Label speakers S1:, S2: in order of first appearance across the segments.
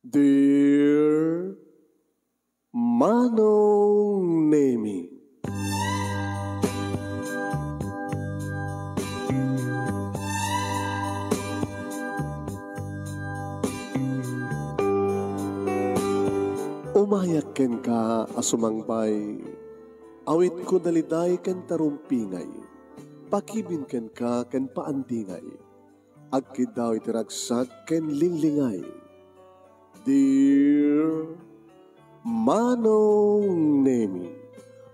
S1: Dear Manong Nemi, umayak ken ka asumangbay, awit ko daliday ken tarumpingay, pakibin ken ka ken paandingay, agkid daw itiragsak ken linglingay. Dear Manong Nemi,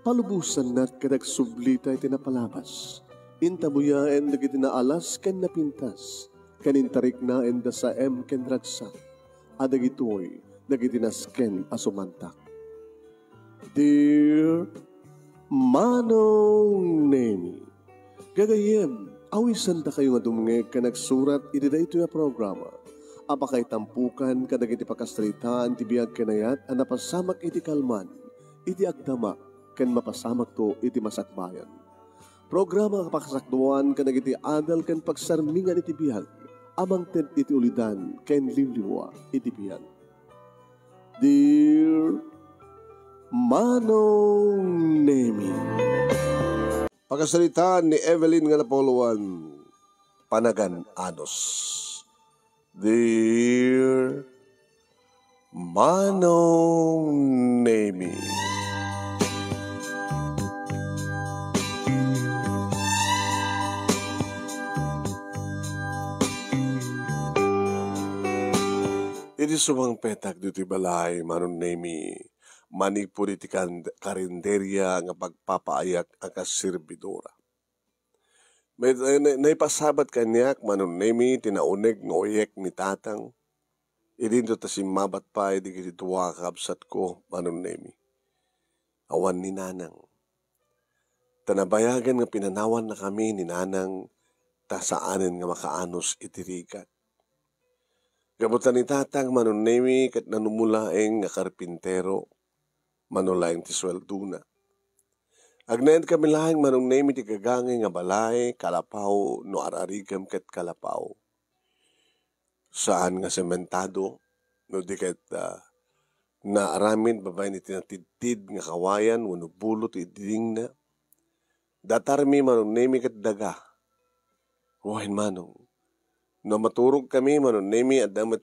S1: palubusan na't kadag sublita iti napalabas, intabuyaen dagiti naalas ken napintas, kanintarik na enda sa ken ragsak, adagitoy dagiti nasken asumantak. Dear Manong Nemi, gagayem, awisan ta kayo nga dumngeg ka nagsurat iti dayto nga programa. Apakay tampukan kadag iti pakasritaan ti biag kanayat a napasamak iti kalman, iti agdama, ken mapasamak to iti masakbayan. Programa kapakasakduan kadag iti adal ken pagsarmingan iti biag, amang ted iti ulidan ken liwliwa iti biag. Dear Manong Nemi, pakasalitaan ni Evelyn nga napoluan, Panagan Anos. Dear Manong Nemi, iti sumang petak dito balay, Manong Nemi, manipuri ti karinderya nga pagpapaayak ang kasirbidora. May naipasabat kanyak, Manong Nemi, tinauneg ng oyek ni tatang. Idinto ta simabat pa, di kiti tuwa kabsat ko, Manong Nemi. Awan ni nanang. Tanabayagan nga pinanawan na kami ni nanang, ta saanin nga makaanos itirikat. Gabutan ni tatang, Manong Nemi, kat nanumulaeng nga karpintero, manulaeng ti swelduna. Agnayan kami lahing, Manong Nemi, ti gagangay nga balay, kalapaw, no ararigam ket kalapaw. Saan nga sementado, no di ket na aramin, babay ni tinatidtid nga kawayan, wano bulot, iding na. Datarmi, Manong Nemi, ket daga. Wahin, Manong. No maturog kami, Manong Nemi, at damat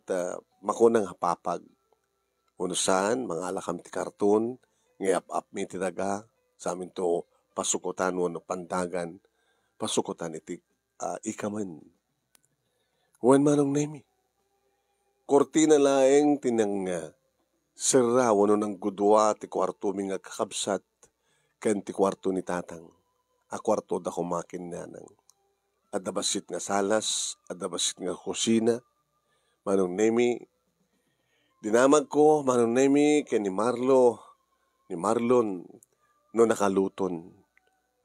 S1: makunang hapapag. Wano saan, mga alakam ti karton, ngayap-ap mi ti daga, sa amin to pasukutan wano pandagan, pasukutan iti ikaman. Wan, Manong Nemi, kortina laeng tinang sira wano ng gudwa ti kwarto mi nga kakabsat, ken ti kwarto ni tatang, a kwarto da kumakin nanang. Adabasit nga salas, adabasit nga kusina, Manong Nemi, dinamag ko, Manong Nemi, ken ni Marlon, no nakaluton,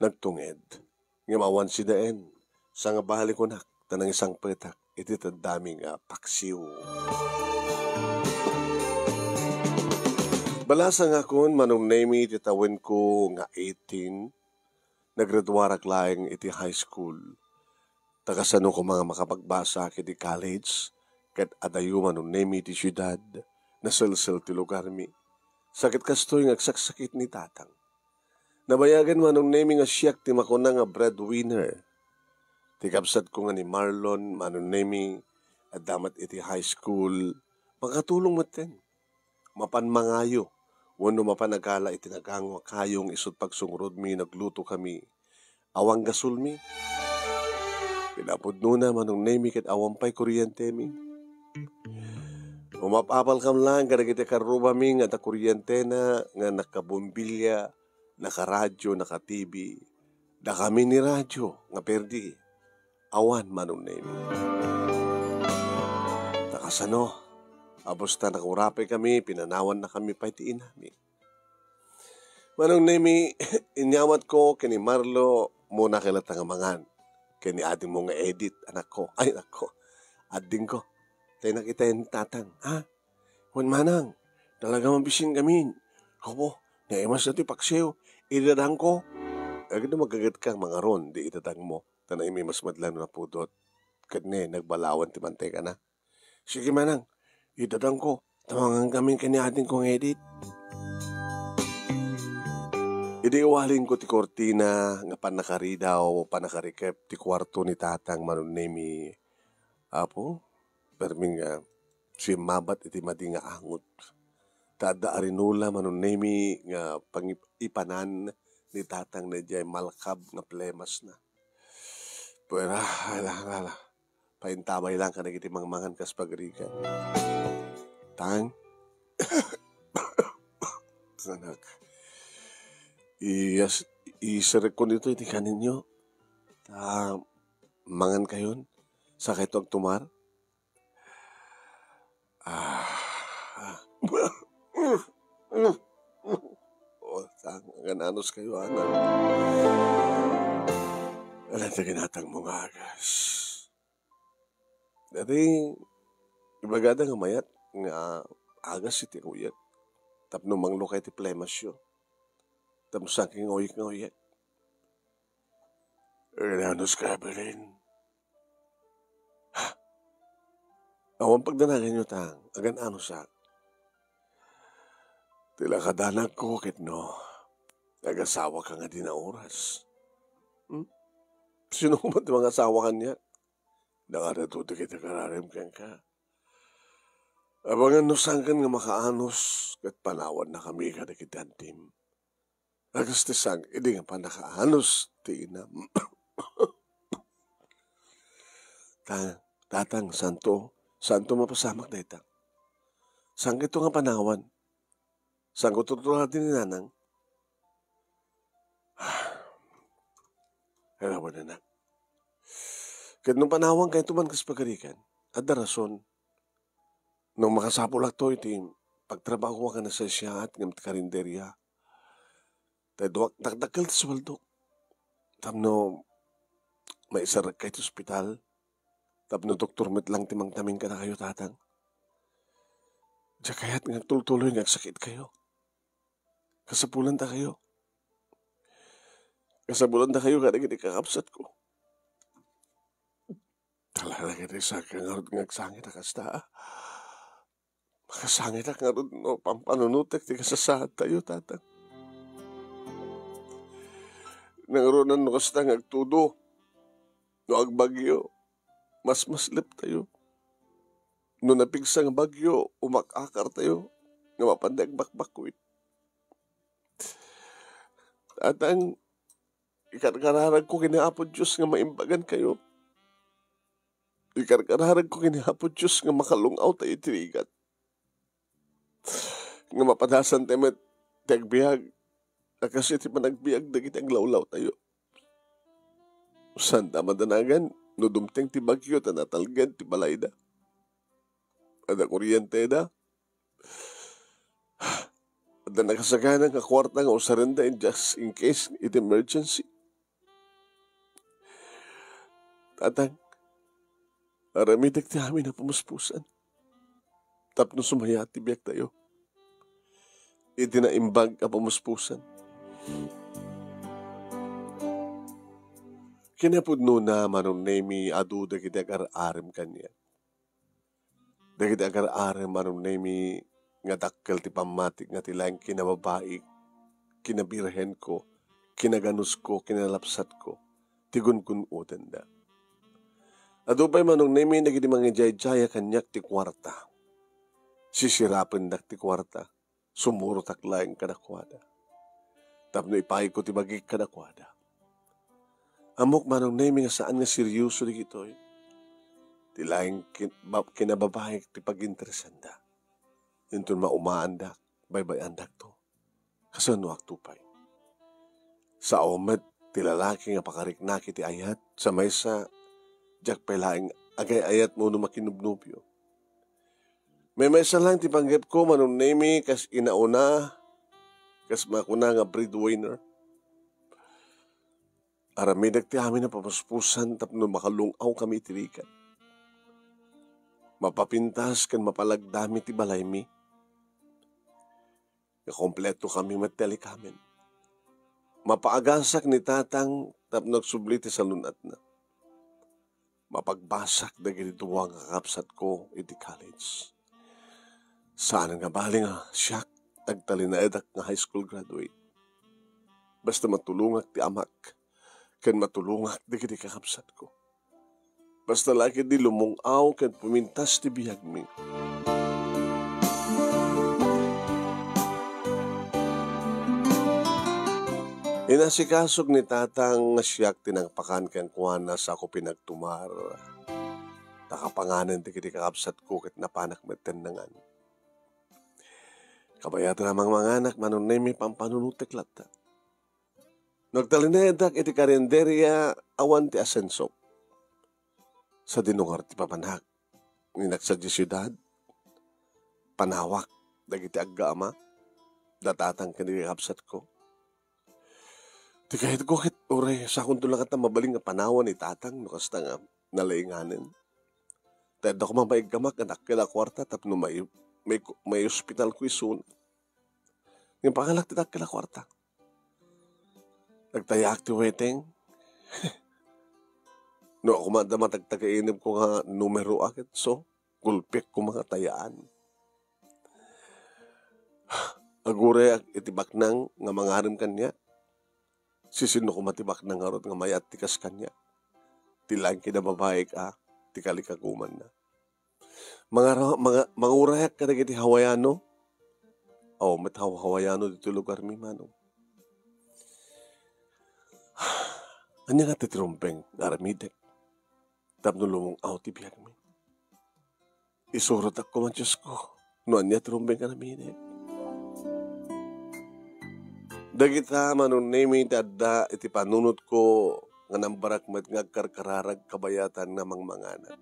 S1: nagtunged. Ngamawan si daen, sa nga bahali ko nak, tanang isang petak, iti tadaming paksiw. Balasa nga kun, Manong Nemi, titawin ko nga 18, nagradwarak laeng iti high school. Tagasano ko mga makapagbasa kiti college, ket adayo, Manong Nemi, ti syudad, nasalsal ti lugar mi. Sakit kastoy nga agsaksakit ni tatang. Nabayagan, Manong Nemi, nga siyak ti makuna nga breadwinner. Ti kapsat ko nga ni Marlon, Manong Nemi, at damat iti high school, makatulong maten. Mapanmangayo, wano mapanagala iti nagangwa kayong isot pagsungurod mi, nagluto kami. Awang gasol mi. Pinapod nuna, Manong Nemi, ket awang pa'y kuryente mi. Umapapal kam lang, kada kita karuba mi, nga ta kuryente na, nga nakabumbilya, naka-radyo, naka-TV. Da kami ni radyo, nga perdi. Awan, Manong Nemi. Takasano, abusta nakurapay kami, pinanawan na kami paitiin namin. Manong Nemi, inyawat ko, kini Marlo, muna kilatang amangan. Kini ading mo nga edit, anak ko. Ay, anak ko. Ading ko. Tayo nakita yung tatang. Ha? Wan, Manang, talaga mabising kami. Ako, naimas na ito paksiw. Idadang ko. Agad na magagat kang mga ron, di idadang mo. Tanay may mas madlan na pudot. Kadne, nagbalawan ti mantay ka na. Sige, Manang, idadang ko. tawangan kami kaniating kong edit. Idiwaling ko ti kortina nga panakari daw, panakarikep ti kwarto ni tatang manunemi. Apo, perming si mabat iti madi nga angot. Tada arinula manunemi nga pangipanan ni tatang na jay malkab nga plemas na. Pwera, ala. Paintamay lang ka nagiti mangmangan kas pagrikan. Tang, sanak. Isirek ko nito iti kaninyo. Mangan kayon. Sakit wag tumar. Gananos kayo, anak. Alam na ginatang mga agas. Dari, ibagada nga mayat, nga agas iti uyat. Tapno manglo kay ti plemasyo. Tapno saking uyik nga uyat. Gananos ka, Belen. Awan pagdanagan nyo tang, agan ano sa. Tila kadanak ko, kitno. Nag-asawa ka nga din na oras. Sino ba ito mga asawa ka niya? Nakaratuto kita kararim kang ka. Abangan no sangkan nga makaanos, kat panawan na kami ka na kitantim. Agas ti sang, hindi nga pa nakaanos, ti inam. Tatang, santo mapasamak na itang. Sang ito nga panawan. Sang ko tutulad din ni nanang. Halawan na. Kahit nung panawang kayo tuman kas pagkarikan, at darason, nung makasapulak to iti, pagtrabaho ka na sa siya at ng karinderya, tayo dakdakal sa swaldok. Tapno, may isarag kayo sa ospital, tapno doktor met lang timang taming ka na kayo tatang. Diya kaya't nga tuloy nga sakit kayo. Kasapulan ta kayo. Kasabulan na kayo kada gini kakapsat ko. Talaga gini sa kangarod ngagsangit akasta. Makasangit akangarod no pampanunutek ti kasasaad tayo tatang. Nangaronan no kasta ngagtudo. No agbagyo. Mas maslip tayo. No napigsa ng bagyo, umakakar tayo. Nga mapandag bakbakwit. Tatang, ikarkararag ko kiniapod Diyos nga maimbagan kayo. Ikarkararag ko kiniapod Diyos nga makalungaw tayo tirigat. Nga mapadasan tayo met tagbihag. Kasi ti managbiag dagit ang lawlaw tayo. Santa madanagan, no dumteng ti bagyo ta natalgan ti balayda. Ada kuryente da. Ada nakasagana nga kwarta nga usarenda in just in case it emergency. Tatang, aramidag ti amin na pumuspusan. Tapno sumaya ti biyak tayo. Iti na imbag ka pumuspusan. Kinapudno na manong nemi adu dagiti agar-arem kanya. Dagiti agar-arem manong nemi nga dakkel ti pamatik nga tilaing kinababaik, kinabirhen ko, kinaganus ko, kinalapsat ko, tigun-kun uten da. Adupay manong nemi nagiti mangjay-jaya kanyak ti kwarta. Sisirapen dak ti kwarta, sumuro taklaing kadakwada. Tapno ipay ko ti bagik kadakwada. Amok manong nemi nga saan nga seryoso di kitoy. Tilaing kinababaik ti paginteresanda. Yun maumaandak, baybayandak to. Kasano aktupay. Sa omet, ti lalaki nga pakariknaki ti ayat, sa maysa, jak pelaing agay ayat mo no makinubnubyo. May maysa lang ti panggap ko manong nemi kas inauna, kas makuna nga breadwinner. Aramidag ti amin na papuspusan tapno makalungaw kami itirikan. Mapapintas kan mapalagdami ti balay mi. Kompleto kami mattelikamen. Mapaagasak ni tatang tapno nagsubli ti salunat na. Mapagbasak dagiti duwang kakapsat ko iti college. Saan nga bali nga siyak agtalinaedak nga high school graduate. Basta matulungak ti amak, ken matulungak di kiti kakapsat ko. Basta lagi di lumungaw ken pumintas ti biyag mi. Inasikasog ni tatang nga siyak tinangpakan ken kuana sa ako pinagtumar. Nakapanganan ti kiti kakapsat ko ket napanak metenangan. Kabayatan namang mga anak manunay mi pampanunutek lata. Nagtalinedak iti karinderya awan ti asenso. Sa dinungar ti papanhak. Ninak sa syudad. Panawak. Dagiti aggaama. Datatang kanilihapsat ko. Ti kahit ko kit uray sa akong tulak at mabaling nga panawan ni tatang no kasta nga nalainganin. Tad ako mabaig gamak anak kila kwarta tapno may hospital ko isun. Yung pangalak ti kila kwarta. Nagtaya activating. No, ako matagtagainip ko nga numero akit. So, gulpik ko mga tayaan. Agure itibak nang nga mangarim kanya. Sisino ko matibak nang arot nga mayat tikas kanya. Tilang kinababae ka, tikalikaguman na. Mga urayak ka na kiti Hawaiano. Oh, met Hawaiano dito lugar mi manong. Anya nga titirumpeng aramidek. Tapno lumong out ibiyag mi. Isurot ako man Diyos ko. No anya tirumpeng aramidek. Dagita manunay tadda iti panunot ko nga nambarak met ngagkarkararag kabayatan nga mangmanganan.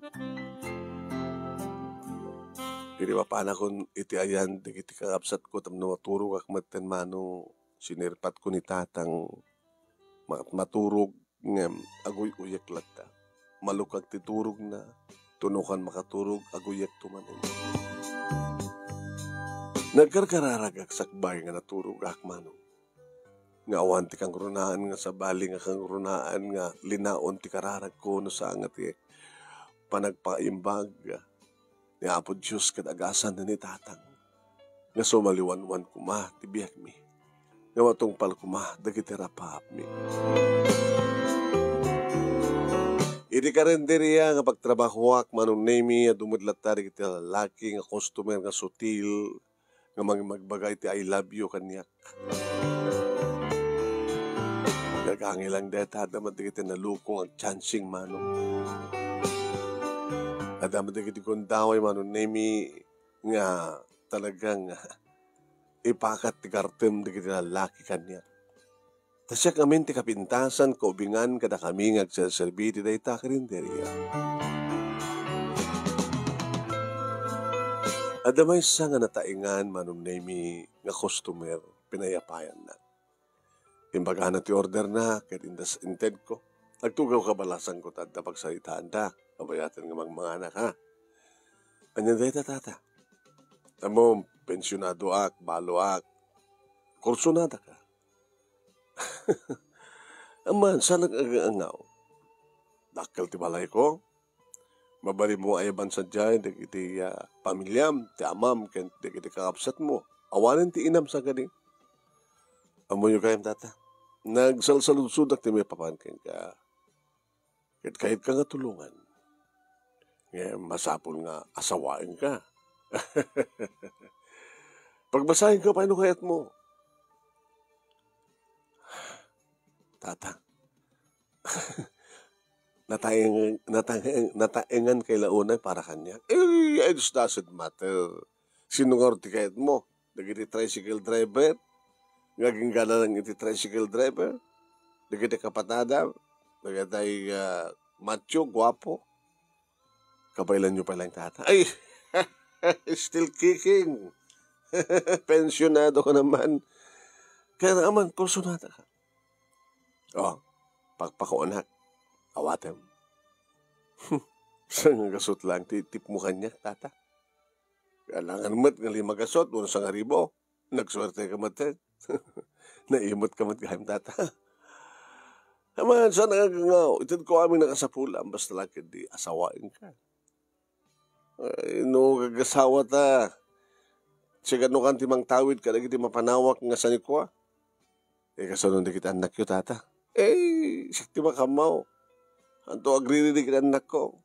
S1: Pili mapana kon iti ayan dagiti kakapsat ko tapno maturog ak maten manong sinirpat ko ni tatang maturog ngem agoy uyak lata. Malukag titurog na tunukan makaturog agoyak tumanin. Nagkarkararagak sakbay nga naturog ak manong. Nga awan ti kang runaan nga sa bali nga kang runaan nga linaon ti kararag ko no sa nga ti panagpaimbag ni Apo Diyos kadagasan na ni tatang. Nga sumaliwanwan kuma ti biyak mi. Nga matungpal kuma dagiti rapap mi. Iti karenderya nga pagtrabahoak manunay mi at dumudlat tari iti lalaki nga customer nga sutil nga magbagay ti I love you kanyak. Gagangilang deta adamat iti nalukong ang chancing manong. Adamat iti kundaway manunay mi nga talagang ipakat ti kartem iti lalaki kanyak. Tasya kami ti kapintasan kaubingan kada kami ngagsaserbi ti dayta karinderya. Adamay sa nga nataingan manunay mi nga customer pinayapayan na. Imbaga na ti order na ket inted ko. Nagtugaw kabalasan ko tadda pagsalitaan da. Kabayatan nga mga anak ha. Anyan dayta tata. Tamo pensyonado ak, balo ak. Kursunada ka. Aman, saan nag-agangaw? Dakkel ti balay ko. Mabali mo ayaban sa dyan, iti pamilyam, ti amam, iti kakapsat mo. Awanin ti inam sa galing. Amo nyo kayang tata. Nagsalsaludsudak ti may papankin ka. Kahit ka nga tulungan. Masapol nga asawain ka. Pagbasahin ka, paano kayat mo? Tata. nataengan kay launay para kanya. It doesn't matter. Sinungar ti kayat mo. Nagiti tricycle driver. Ngaging gana ng iti tricycle driver. Nagiti kapatada. Nagiti macho, guwapo. Kapailan nyo palang tata. Ay! Still kicking. Pensionado ka naman. Kaya naman, kursunada ka. Oh, pagpakuanak. Awatem. Sang gasot lang, titip mo kanya, tata. Kailangan mat, nga 5 gasot, 1,000 ribo. Nagswerte ka mat, naimot ka mat kahim, tata. Naman, saan nagagangaw? Itid ko aming nakasapulan, basta lang di asawain ka. Ay, no, gagasawa ta. siya gano'n kan timang tawid ka lagi di mapanawak nga sa ko. Kasunod di kita anak yun, tata. Sakti makamaw. Anto agriri di kita anak ko.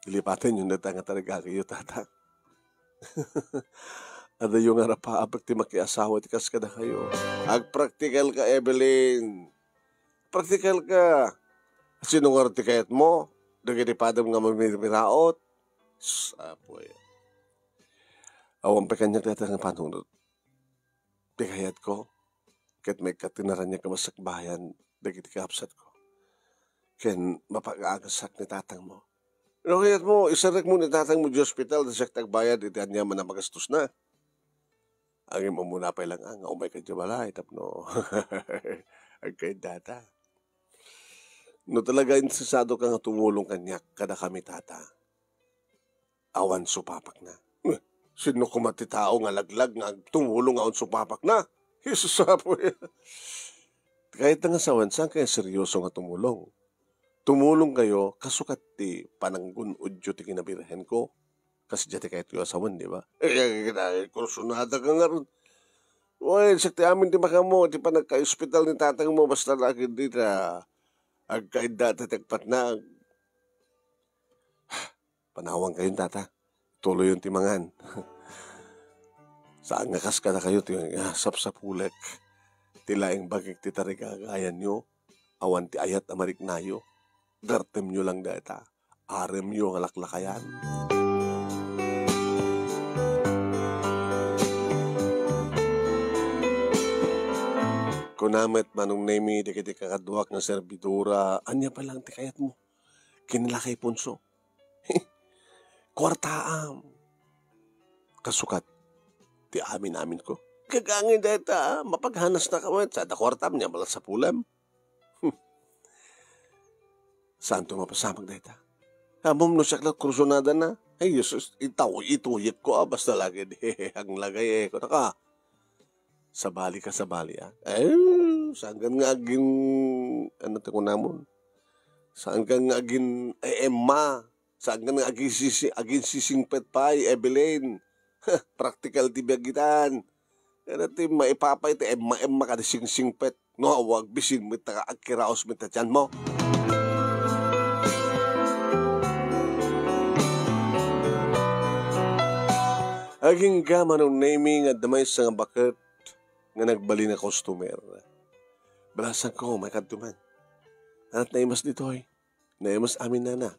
S1: Ilipatin yun na nga talaga kayo, tata. Ada yung harap haabag ti makiasawa ti kas ka na kayo. Ag-practical ka, Evelyn. Practical ka. Sinungar ti kayat mo. Dagiti padam nga mamirmiraot. Sapoy. Awang pa kanya tata nga panunod. Ti kayat ko. Kahit may katinaran niya kamasakbayan. Dagiti kaapsat ko. Ken mapag-aagasak ni tatang mo. Pero kayat mo, isarek mo ni tatang mo di hospital. Dasak tagbayad. Iti niya man na magastos na. Ang mo muna pa lang ang umay ka balay tapno. Ang kay data. No talaga insisado ka nga tumulong kanya kada kami tata. Awan supapak na. Sino kumati tao nga laglag nga tumulong awan supapak na. Jesus po. Kahit nga sa wansan kaya seryoso nga tumulong. Tumulong kayo kasukat ti pananggun udyo ti kinabirahen ko. Kasi dati kahit yung asawan, di ba? Kursunada ka nga ron. Uy, sakti amin di baka mo, di pa nagka-hospital ni tatang mo, basta lagi di na agkaid dati tagpat na. Panawang kayong tata. Tuloy yung timangan. Saan nga kas ka na kayo, sap sa pulek. Tilaing bagik ti tarigagayan nyo. Awan ti ayat amarik nayo. Dartem nyo lang data. Arem nyo ang alaklakayan. Kunamet manong nemi di kiti kakaduak ng servidura, anya pa lang ti kayat mo. Kinalakay punso. Kwartaam. Kasukat. Ti amin ko. Gagangin deta, mapaghanas na kawet. Sa da kwartaam niya balat sa pulam. Saan to mapasamag deta? Hamom no siya kursunada na. Ay, Jesus, ituyik ko basta lagi di. Ang lagay ko naka. Sabali ka sabali saan ka nga agin ano ko namon saan ka nga agin Emma saan ka nga agin sisingpet pa Evelyn practical ti biagitan kaya ti maipapay ti Emma ka di singpet no wag bisin mo ta agkiraos mo ta tiyan mo. Aging gaman ng naming at damay sa nga bakit nga nagbali na customer. Balasan ko, may kantuman. At naimas dito naimas amin na.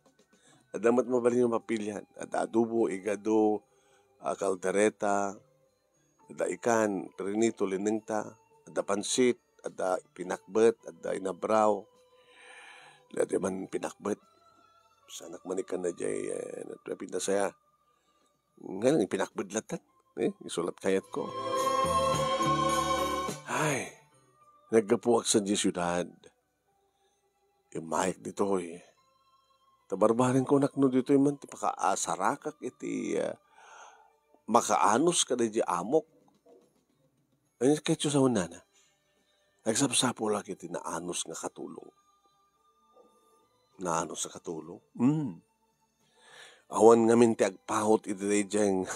S1: At damat mabali yung mapilyan. At adobo, igado, kaldereta, at ikan, perinito, linengta, at pansit, at pinakbet, at inabraw. At man pinakbet. Sanak manikan na jay, natwapin na saya. Ngayon, pinakbet latan. Isulat kayat ko. Ay, naggapuak sa syudad. Yung maik dito tabarbarin ko nakno dito man, ti pakaasarakak iti makaanos ka na di amok. Ano kahit sa unana? Nagsapsapo lang iti naanos nga katulong. Naanos sa katulong? Awan ngamin ti agpahot iti diyang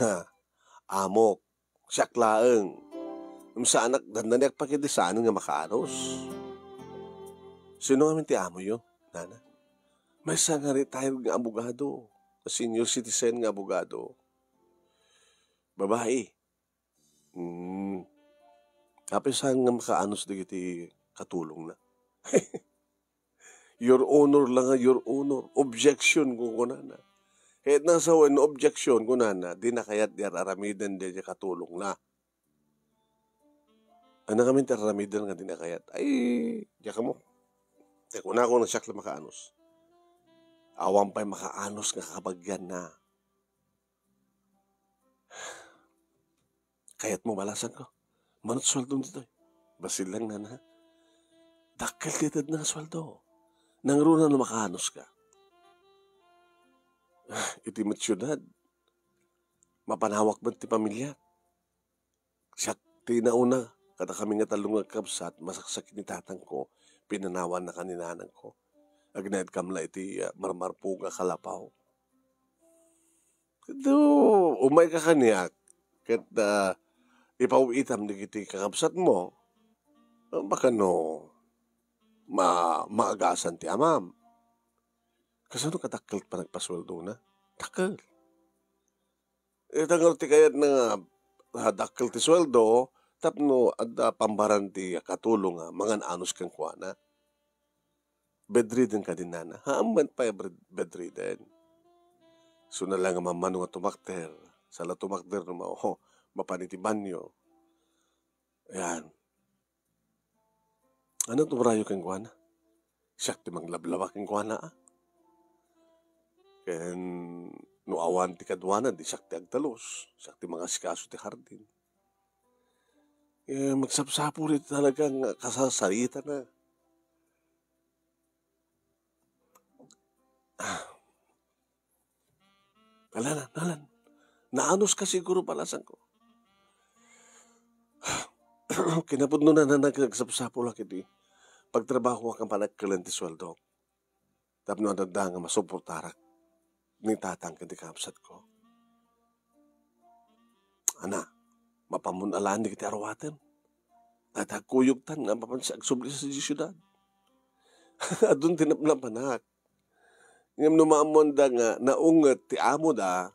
S1: amok. Siyaklaeng. Sa anak, dandanak pa kiti saan nga makaanos. Sino nga ti amo yun, nana? May isa nga retired nga abogado. Senior citizen nga abogado. Babae. Kapag saan nga makaanos di kiti katulong na. Your honor lang nga, your honor. Objection ko nana. Kahit nasa objection ko nana, di na kaya't di aramidan di katulong na. Ano kami taramidal nga dinakayat? Ay, diya ka mo. Teko na ako ng siyak lang makaanos. Awang pa'y makaanos nga kabagyan na. Kayat mo balasan ko. Manot sweldo dito. Basil lang na. Dakil titid na sweldo. Nangruna na makaanos ka. Iti matsyudad. Mapanawak ba ti pamilya? Siya tinauna. Kada kami nga talong kabsat, masaksak ni tatang ko, pinanawan na kaninanang ko. Agnaid kamla iti marmarpo nga kalapaw. Kado, umay ka kaniyak. Kat ipauitam di kiti kakabsat mo. Baka no, maagasan ti amam. Kasano katakkel pa nagpasweldo na? Takkel. Tangal ti kayat na dakkel ti sweldo, tapno adda pambaran ti katulong mangan anos kang kuana. Bedridden ka din nana. Haaman pa bedridden. So na lang mamano nga tumakter. Sala tumakter no mapaniti banyo. Ayan. Ano tumrayo kang kuana? Siyak ti manglablaba kang kuana Ken no awan ti kadwana di siyak ti agtalos. Siyak ti mga sikaso ti hardin. Magsapsapo rin talagang kasasarita na. Nalan. Naanos ka siguro palasan ko. Kinapod na nagsapsapo lang iti. Pagtrabaho kang panagkalan ti sweldo. Tapno adada nga masuportarak. Ni tatang kiti kapsat ko. Ana, mapamunalaan di kiti arawaten. At agkuyugtan nga mapansag subli sa syudad. Adun tinapnapanak. Ngam numaamon da nga naunget ti amo da.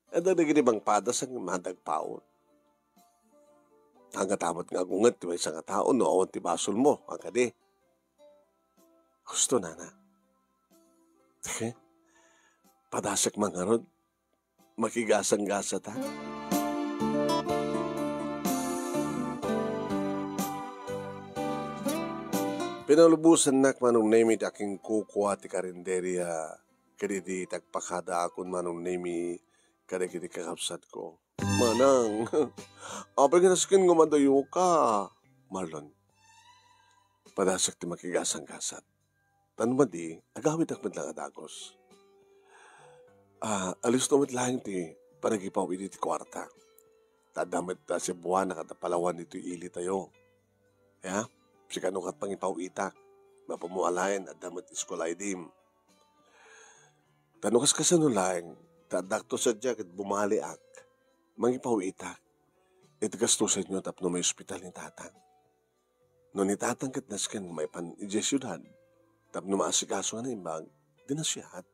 S1: Ada na gini bang padas ang madagpaon. Ang katamot nga agunget ti may isang tao no awan ti basol mo. Ang kadi. Gusto na. Okay? Padasak mga rod. Makigasang-gasa ta. Pinalubusan nak manong name it aking kukuha ti karinderya kadidi tagpakada akon manong name kadikiti kakapsat ko. Manang, apay ka naskin gumadayo ka. Marlon, padasak ti makigasang-gasat. Tanumad di, agawit akmad lang adagos. Alis tumit lang ti panagipaw iti ti kwarta. Tadamit ta si buwan na katapalawan ito ili tayo. Ya? Si kanukat pangipaw itak, mapamualayan at damat iskolay dim. Tanukas kasanulayan, tadakto sa jacket bumali ak, mangipaw itak, itigasto sa inyo tapno may ospital ni tatang. No ni tatang katnaskan may pan-ijesyudad, tapno maasikaso na imbag, dinasyahat.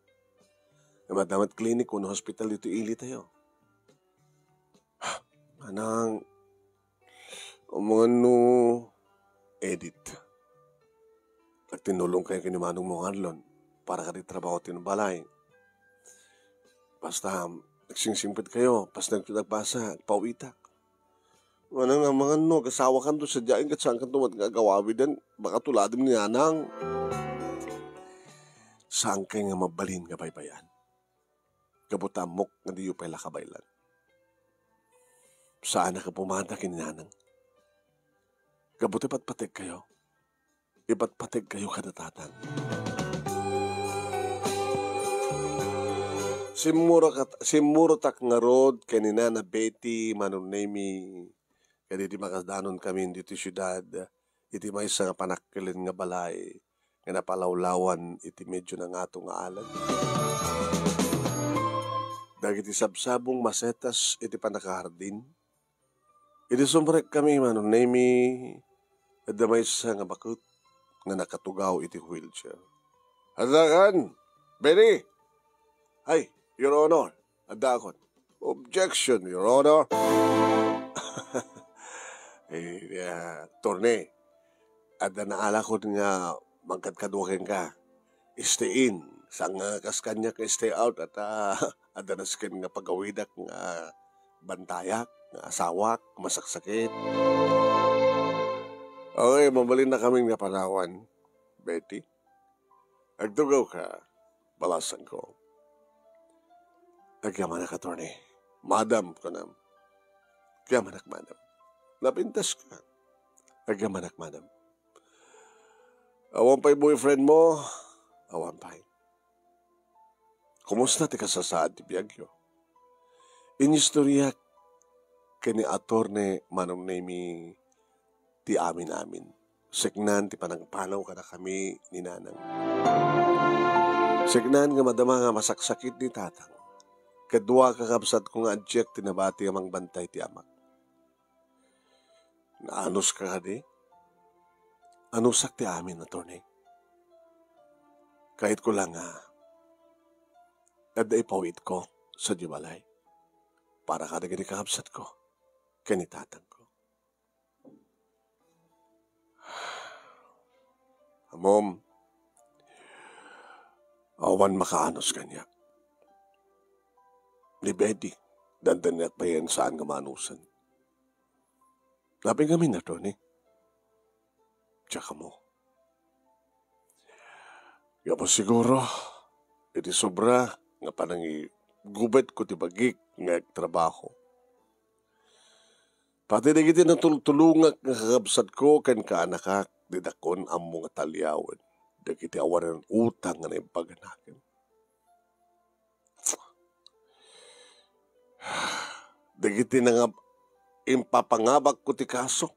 S1: Namadamat klinik no hospital ito ili tayo. Anang, umano, edit. At tinulong kayo kinimanong mong arlon para ka trabaho tinubalay. Basta nagsingsimpit kayo, pas nagpasa, pauitak. Ano nga mga kasawa kan to sa dyain kat saan kan to matgagawawi din, baka tuladim ni anang. Saan kayo nga mabalin nga baybayan? Gabutamok nga diyo pala kabaylan. Saan na ka pumanda kininanang? Gabuti patpatig kayo. Ipatpatig kayo kadatatang. Simuro tak nga rod kanina na Betty manunemi kaditi makadanon kami dito syudad iti may nga panakkelin nga balay nga napalawlawan iti medyo na nga nga alan. Dagiti sabsabong masetas iti panakahardin. Iti sumrek kami manunemi at damay nga bakot nga nakatugaw iti wheelchair. Adakan! Benny! Ay, Your Honor! Adakon! Objection, Your Honor! Torne, ada naala ko nga magkadkadukin ka. Stay in. Sang kaskanya ka stay out at ada naskin nga pagawidak nga bantayak, nga asawak, masaksakit. Okay, mabalin na kaming napanawan, Betty. Agtugaw ka, balasan ko. Agyaman ka, Tony. Madam ko na. Agyaman madam. Napintas ka. Agyaman madam. Awan pa'y boyfriend mo, awan pa'y. Kumusta ti kasasaad ti biyagyo? Inistorya kini atorne manong nemi ti amin. Segnan ti panagpanaw ka na kami ni nanang. Segnan nga madama nga masaksakit ni tatang. Kadwa kakabsat ko nga adjek tinabati amang bantay ti amak. Naanos ka di? Anusak ti amin, attorney. Kahit ko lang at ipawit ko sa dibalay para kada gani kakabsat ko kanitatan ko. Amom, awan makaanos kanya. Ni Betty, dandan niya pa yan saan nga manusan. Lapin kami na to ni. Tsaka mo. Yapo siguro, iti sobra nga panang gubet ko ti bagik nga trabaho. Pati na giti na tulungak nga kakabsat ko kan kaanakak didakon ang mga talyawan. Dagiti awanan utang nga na impaganakin. Dagiti na nga impapangabak ko ti kaso.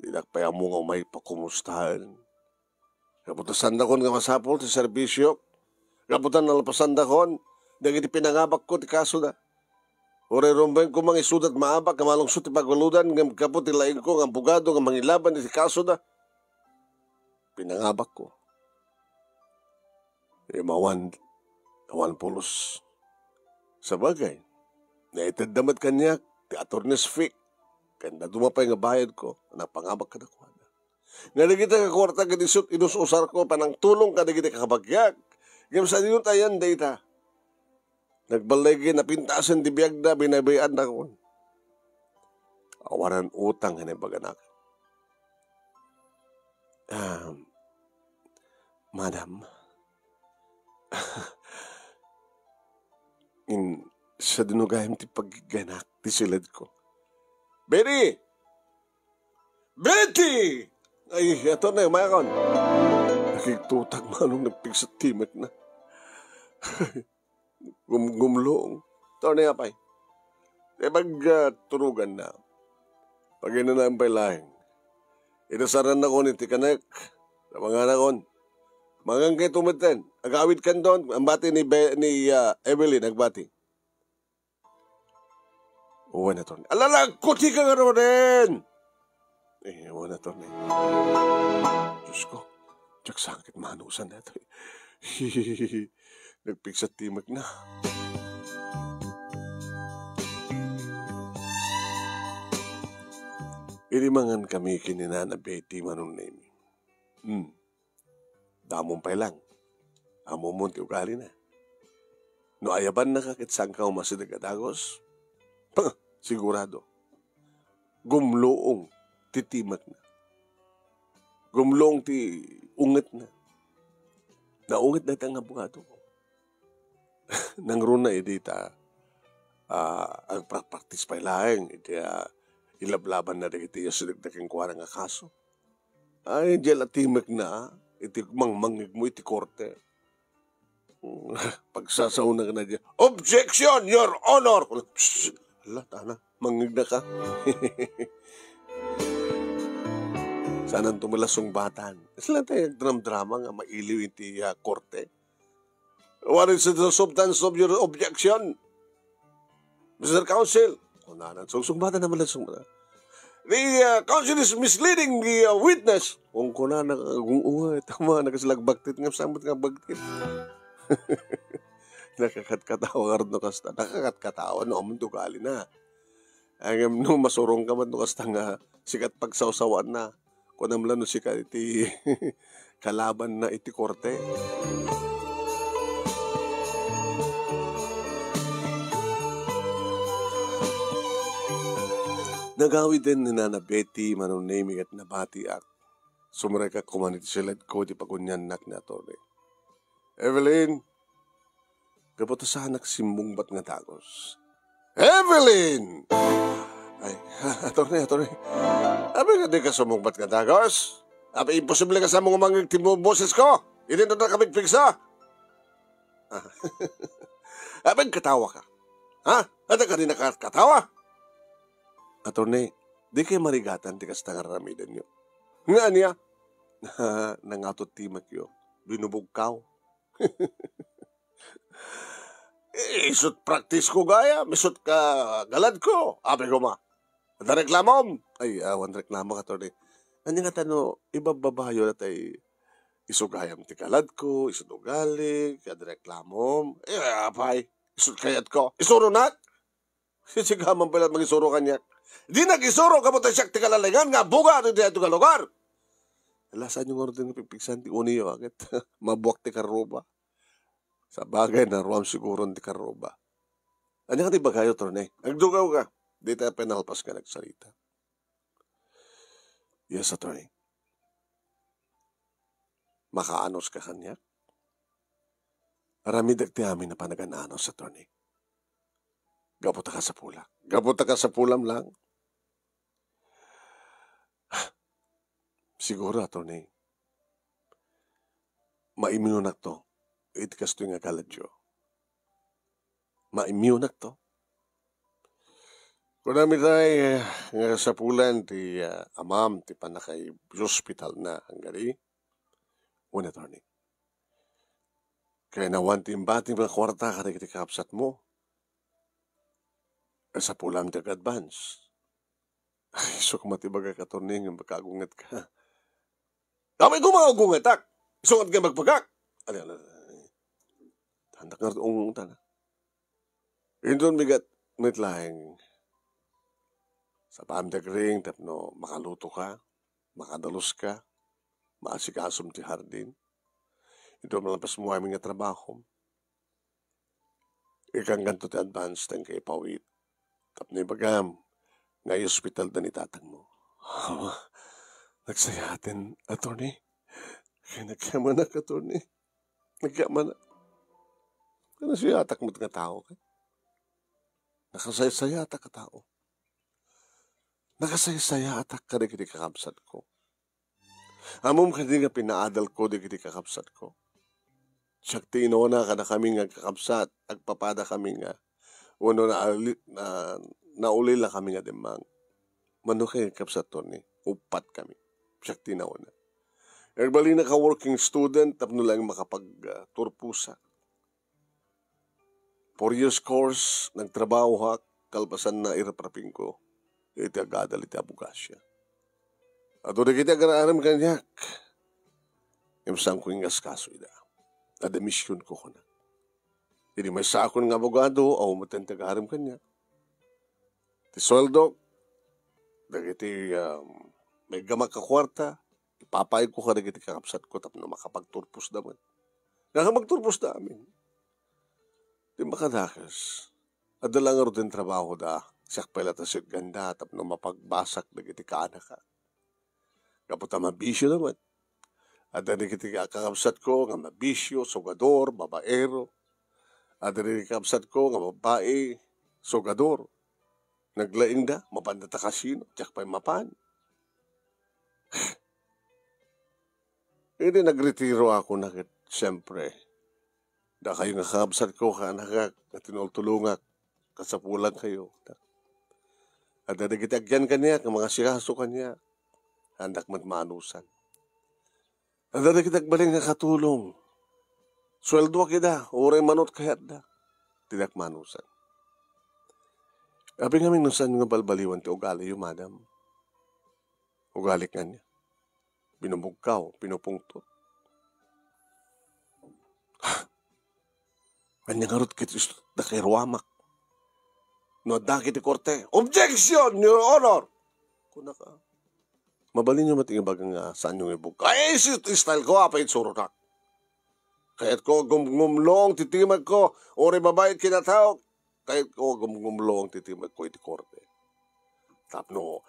S1: Dinakpaya mo nga may pakumustahan. Kaputasan da kon nga masapol ti serbisyo. Kaputan nalapasan da kon. Dagiti pinangabak ko ti kaso da. Ore rombeng ko mga isudat maabak nga malungsot ti paguludan. Kaput ti laing ko nga bugado nga mangilaban ti kaso da. Pinangabak ko. Mawan pulos. Sa bagay. Naitadamat kanya ti attorney's fee. Kanda dumapay nga bayad ko. Napangabak ka na ko. Nga nagita ka kwarta ka disot inususar ko panang tulong ka nagita kakabagyak. Ngam sa dinun tayan data. Nagbalagi na pintasan di biyag na binabayaan na ko. Awaran utang nga baganak. Madam. Sa dinugayam ti pagganak ti silad ko. Betty! Betty! Ay, ito na yung mayakon. Nakikitutag manong nagpigsat timek na. Gumlong. Ito na yapay. E turugan na. Pag ina na ang pailahin. Inasaran na ko ni Tikanek. Sa mga nakon. Mangang kayo tumiten. Agawid kan doon. Ang bati ni Evelyn, nagbati. Uwan na to. Alalang, kuti ka nga rin! Uwan na to. Diyos ko, tsak sakit manusan na ito. Nagpigsat timak na. Irimangan kami kininana Betty manong name. Damong pa lang. Amo mo ti ugali na. No ayaban na kakit saan ka umasidagadagos? Sigurado. Gumloong titimat na. Gumloong ti unget na. Naunget na itang abogado ko. Nangruna edita ang practice pa ilaeng iti ilablaban na iti sinagdaking kuwara nga kaso. Ay, dyan atimek na iti mangmangig mo iti korte. Pagsasauna ka na dyan, Objection, Your Honor! Psst! Hala, tana, mangig na ka. Sanang tumalasong batan. Sila tayo drama nga mailiw iti korte. What is the substance of your objection? Mr. Counsel. Kunanan, sumbatan naman lang sumbatan. The counsel is misleading the witness. Kung kunanan, tama, nagasilagbaktit nga, samot nga bagtit. Nakakatkatawa ka rin no kasta. Nakakatkatawa no amon tugali na. Ang no masurong ka man no kasta nga sikat pagsawsawan na. Kung naman no sikat iti kalaban na iti korte. Nagawi din ni Nana Betty manunaming at nabati ak. Sumreka kumanit silad ko di pagunyan nak na tore. Evelyn! Kapota sa anak simbong bat nga tagos. Evelyn! Ay, atore. Abi nga di ka sumong bat nga tagos? Abi imposible ka sa mga mga timo boses ko? Hindi na kamig pigsa? Abi katawa ka? Ha? Ada ka rin nakatawa? Atore, di kayo marigatan di kasta nga ramidan nyo. Nga niya? Nangatot timak yun. Binubog kaw. Isut practice ko gaya, misut ka galad ko. Abi ko ma. Ada reklamom. Ay, awan reklamo ka to ni. Ano nga tano, ibababayo na tayo isugayam ti galad ko, isudugali, kada reklamom. Apay, isut kayat ko. Isuro na. Sisigaman pala mag-isuro kanya. Di nag-isuro ka mo tayo siya ti kalalingan nga buga ito ti ka lugar. Alasan yung order ng pipiksan ti uni yung agad. Mabuak ti karoba. Sa bagay na ruam siguro ti karoba. Ano ka ti bagayo to ne? Agdugaw ka. Di tayo penalpas ka nagsalita. Yes, attorney. Makaanos ka kanya? Aramidag ti amin na panagananos, attorney. Gabuta ka sa pula. Gabuta ka sa pulam lang. Siguro, attorney. Maimiunak to. Iti kasto yung agaladyo. Maimiunak to. Kung namin tayo nga sa pulan ti amam ti panakay hospital na hanggari. Una, attorney. Kaya nawan ti imbating mga kwarta ka iti kapsat mo. Sa pulam ti advance. Ay, so kumatibaga ka, attorney, nga magkagungat ka. Kamay ko mga gungatak. Isungat ka magpagak. Tandak nga rin tana. Indon bigat mitlaing sa pamdagring tapno makaluto ka, makadalos ka, maasikasom ti hardin. Ito malampas mo aming nga trabaho. Ikang ganto ti advance tang kay pawit. Tapno ibagam, nga hospital da ni tatang mo. Nagsayatin, attorney. Kaya nagkamanak, attorney. Nagkamanak. Kaya siyatak mo nga tao ka. Nakasaya-sayatak ka tao. Nakasaya-sayatak ka na kiti kakapsat ko. Amom ka di nga pinaadal ko di kiti kakapsat ko. Siyak tinona ka na kami nga kakapsat. Agpapada kami nga. Uno na naulila kami nga demang. Mano kayo kakapsat to ni. Upat kami. Siyak tinauna. Nagbali na ka-working student, tapno lang makapag-turpusa. 4 years course, nagtrabaho ha, kalpasan na irapraping ko. Iti agadal, iti abugasya. At doon kita agaraaram kanyak. Imsang ko yung askaso ida. Adamisyon ko na. Hindi may sakon ng abogado, o matentagaram kanyak. Ti sweldo, dagiti may gamak ka kwarta, ipapay ko ka dagiti kakapsat ko, tapno makapagturpos naman. Nakamagturpos na amin. Di makadakas. Adalang nga rin trabaho da. Siyak pala tasit ganda. Tapno mapagbasak dagiti kaanak ka. Kaputa mabisyo naman. Ada dagiti kakapsat ko nga mabisyo, sogador, babaero. Ada dagiti kakapsat ko nga babae, sogador. Naglaing da, mapandata kasino, tiyak pa'y mapan. Hindi nagretiro ako na siyempre. Da kayo nga kakabsat ko, kaanakak, na tinultulungak, kasapulang kayo. At nadagitagyan kanya, ng mga sikaso kanya, handak matmanusan. At nadagitagbaling nga katulong, sweldo kita, uray manot kayat da, tidak manusan. Abi nga nung saan nga balbaliwan ti ugali yung madam. Ugali ka niya. Binubugkaw, pinupungtot. Kanya nga rot kitis na kay Ruamak. No, dakit ti korte. Objection, Your Honor! Kuna ka. Mabalin nyo mating bagang saan yung ibugkaw. Ay, style ko, apay suro na. Kaya't ko gumlong, titimag ko, ori babae kinatawag. Kahit ko gumlong, titimag ko iti korte. Tapno,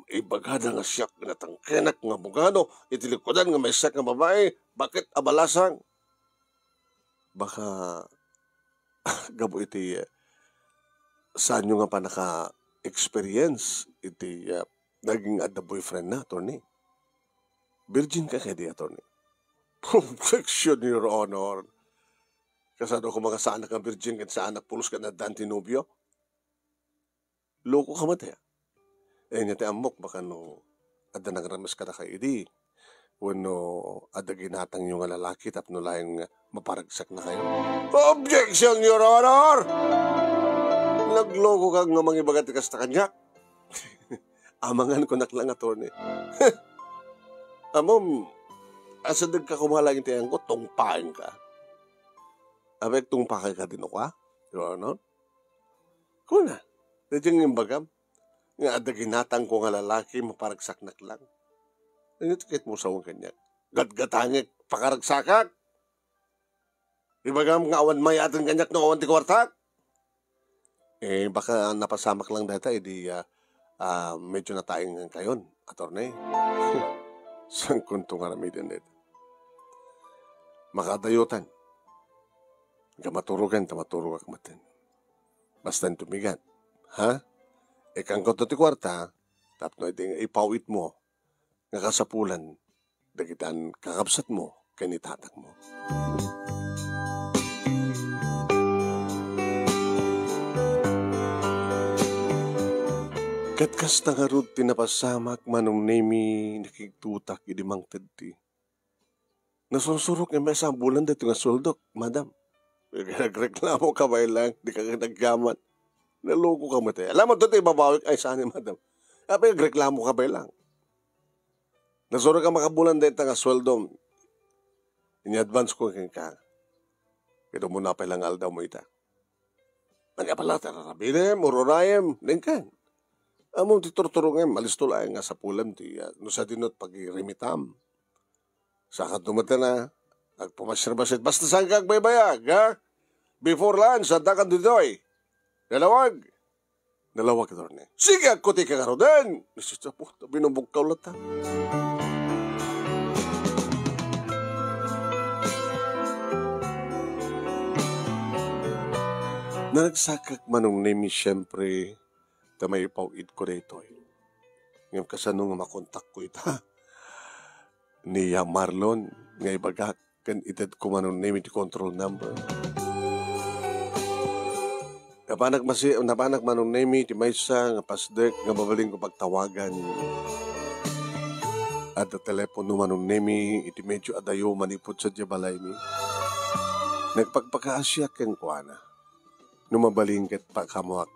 S1: ibagada nga siyak na tangkenak nga bugano, itilikodan nga may siyak nga babae, bakit abalasang? Baka, gabo iti, saan nyo nga pa naka-experience, iti, naging at the boyfriend na, attorney. Virgin ka kaya di, attorney. Objection, Your Honor. Kasado ko mga sa anak ng virgin at sa anak pulos ka na Dante Nubio. Loko ka mati. Eh, niya ti amok, baka no, ada nagramas ka na kayo di. Wano adaginatang yung nga lalaki tapno lang maparagsak na kayo. Objection, Your Honor! Nagloko kang nga mga ibagat ikas na kanya. Amangan ko naklang attorney. Amom, asa ka kumalang tayan ko, tungpain ka. Abek tungpakan ka din ako, ha? Your Honor? Kuna, nadyang yung bagam. Nga adaginatang ko nga lalaki maparagsak naklang. Nanitikit mo sa kong kanyak. Gatgatangik, pakaragsakak. Ibagam nga awan mayatan kanyak no awan ti kwartak. Baka napasamak lang data, medyo natayang kayon, attorney. Sang kuntong aramidan dito. Makadayutan. Kamaturugan, tamaturog akmatin. Basta tumigan. Ha? Kang koto ti kwarta, tapno ipawit mo, nga kasapulan, dagitan kakabsat mo, kanitatak mo. Katkas na karod tinapasamak manong nemi nakigtutak idimang tadti. Nasusurok nga may bulan dito nga suldok, madam. Nagreklamo ka ba lang, di ka naggaman. Naloko ka matay. Alam mo dito ibabawik, ay saan madam. Apa nagreklamo ka ba lang? Nasusurok ka makabulan dito nga sweldo. In-advance ko ka. Ito muna pa lang aldaw mo ita. Nagapala tararabinem, ururayem, lingkan. Among titurturungem, malisto lang nga sa pulam ti no sa dinot pag-irimitam. Sa katumata na, nagpumasyar-basit, basta saan kag baybayag, ha? Before lunch, saan ka dudoy? Dalawag. Dalawag ito rin. Sige, kuti ka nga rodin. Nasusa po, binubog ka ulit, ha? Nagsakak manong nemi siyempre, may ipawid ko rito. Ngayon kasanong makontak ko ita. Niya Marlon, nga ibagak, kan itad ko manong name iti control number. Napanak manong name iti maysa, nga pasdek, nga babaling ko pagtawagan. At the telepono manong name iti medyo adayo manipot sa diabalay mi. Nagpagpakaasyak kang kuana. Numabaling kat pakamuak.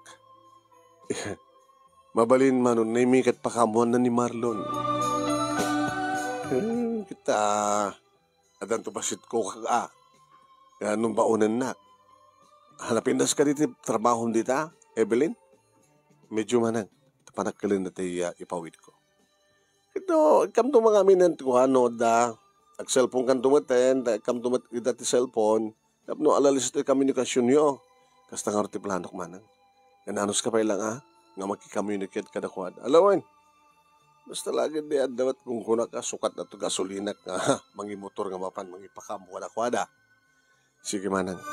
S1: Mabalin manon name kat pakamuan na ni Marlon. Kita adan to basit ko ka nung baunan na. Hanapin das ka dito trabaho dita, Evelyn. Medyo manang panagkalin na tayo ipawid ko. Ito, kam to mga minan ko ano da ag cellphone kan tumaten, kam tumat dati cellphone, tapno alalis ito komunikasyon nyo. Kasta nga roti planok manang. Gananos ka pa ilang nga magkikamunicate ka na kuhan. Alawan, basta lagi di adawat kung kuna ka sukat na ito gasolinak nga mangi motor nga mapan, mangi pakam kuha na kuha. Sige manang.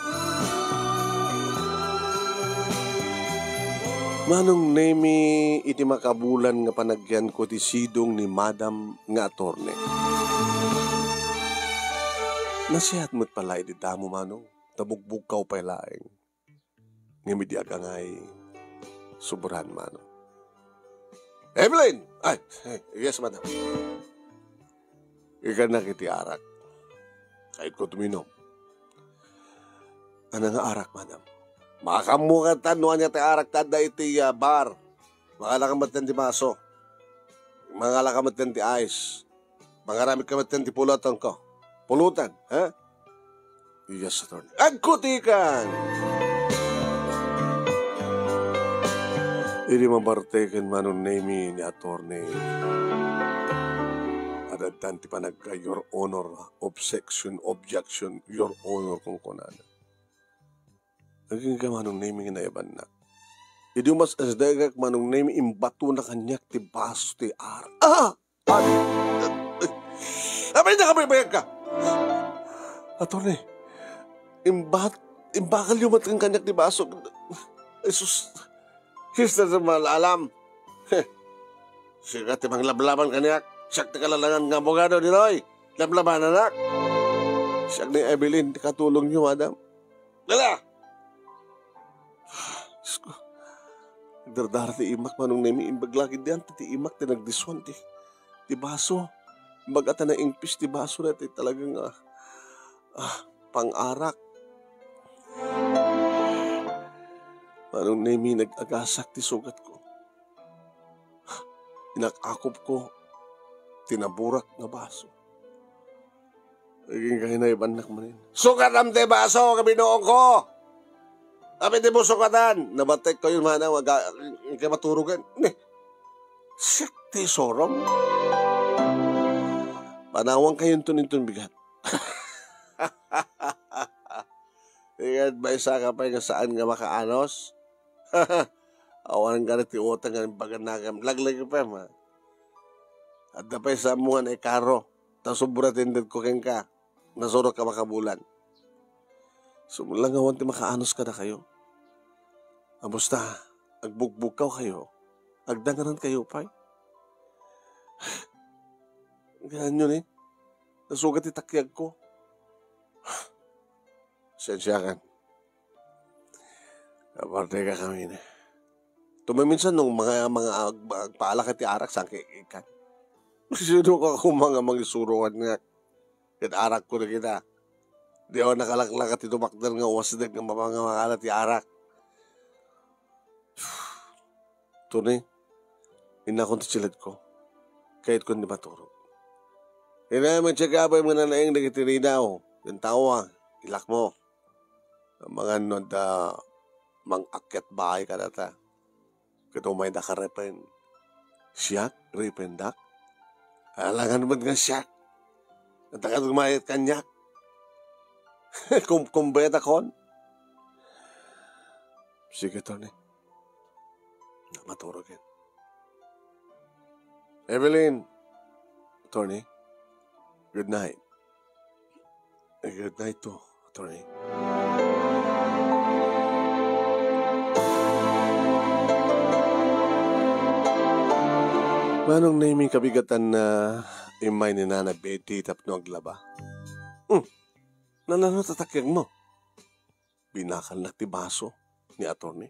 S1: Manong nemi iti makabulan nga panagyan ko ti sidong ni Madam nga attorney. Nasihat mo't pala iti damo manong, tabugbog ka pa ilaing. Ngimidi agangay, suburan manong. Evelyn! Ay, yes madam. Ika na kiti arak. Kahit ko tuminom. Ano nga arak madam? Makamukatan nuan niya ti arak tada iti bar. Makalakamat ti maso. Makalakamat ti ice. Mangaramit kamat ti pulutan ko. Pulutan, ha? Yes, attorney. Agkutikan! Hindi mabartekan manon name ni attorney. Adadtan ti panagka your honor, objection, your honor kung kunana. Naging ka manong name nga naiban na. Hindi mas asdagak manong name imbato na kanyak ti baso ti ar. Abay na kabaybayag ka! Attorney, imbakal yung matang kanyak ti baso. Jesus, Sister sa malalam. Sigat timang lablaban kanyak. Siyak ti kalalangan nga abogado ni Roy. Lablaban anak. Siyak ni Evelyn, katulong niyo, madam. Lala! Diyos ko. Nagdardara ti imak manong nemi. Imbaglagi diyan ti imak ti nagdiswan ti baso. Bagata na ingpis ti baso na ti talagang pang-arak. Manong nemi nag-agasak ti sugat ko. Inakakop ko, tinaburak na baso. Naging kayo na ibanak manin. Sugat am te baso, kabinoong ko! Kapit di mo sukatan! Nabatek ko yun, mana, kaya maturugan. Siyak ti sorom. Panawang kayong tunin bigat. Ikat ba isa ka pa yung saan nga makaanos? Awan ka na ti utang nga baganagam. Laglag pa ma. At dapay sa mga na ikaro. Tapos suburatin ko keng ka. Nasurok ka makabulan. Sumulang awan ti makaanos ka na kayo. Amusta? Agbugbugkaw kayo. Agdanganan kayo pa. Ganyan yun Nasugat ti takyag ko. Sensya kan. Aparte ka kami na. Tumaminsan nung mga agpaala ka ti arak sa kikikan. Sino ka kung mga magisuruan nga. Kat arak ko na kita. Di ako nakalaklak at itumakdal nga uwasdag ng mga makala ti arak. Tunay. Inakon ti silid ko. Kahit ko hindi maturog. Inaman siya gabay mga nanaing nagitirinaw. Yung tawa. Ilak mo. Mga mang-akyat bahay ka na ta. Kito may nakarepen. Siyak, ripendak. Alangan mo nga siyak. Natakad gumayat kanyak. Kumbeta kon. Sige, Tony. Maturog yan. Evelyn. Tony. Good night. Good night to, Tony. Manong naming kabigatan na imay ni Nana Betty tapno aglaba. Nananatatakyan mo. Binakal na ti baso ni attorney.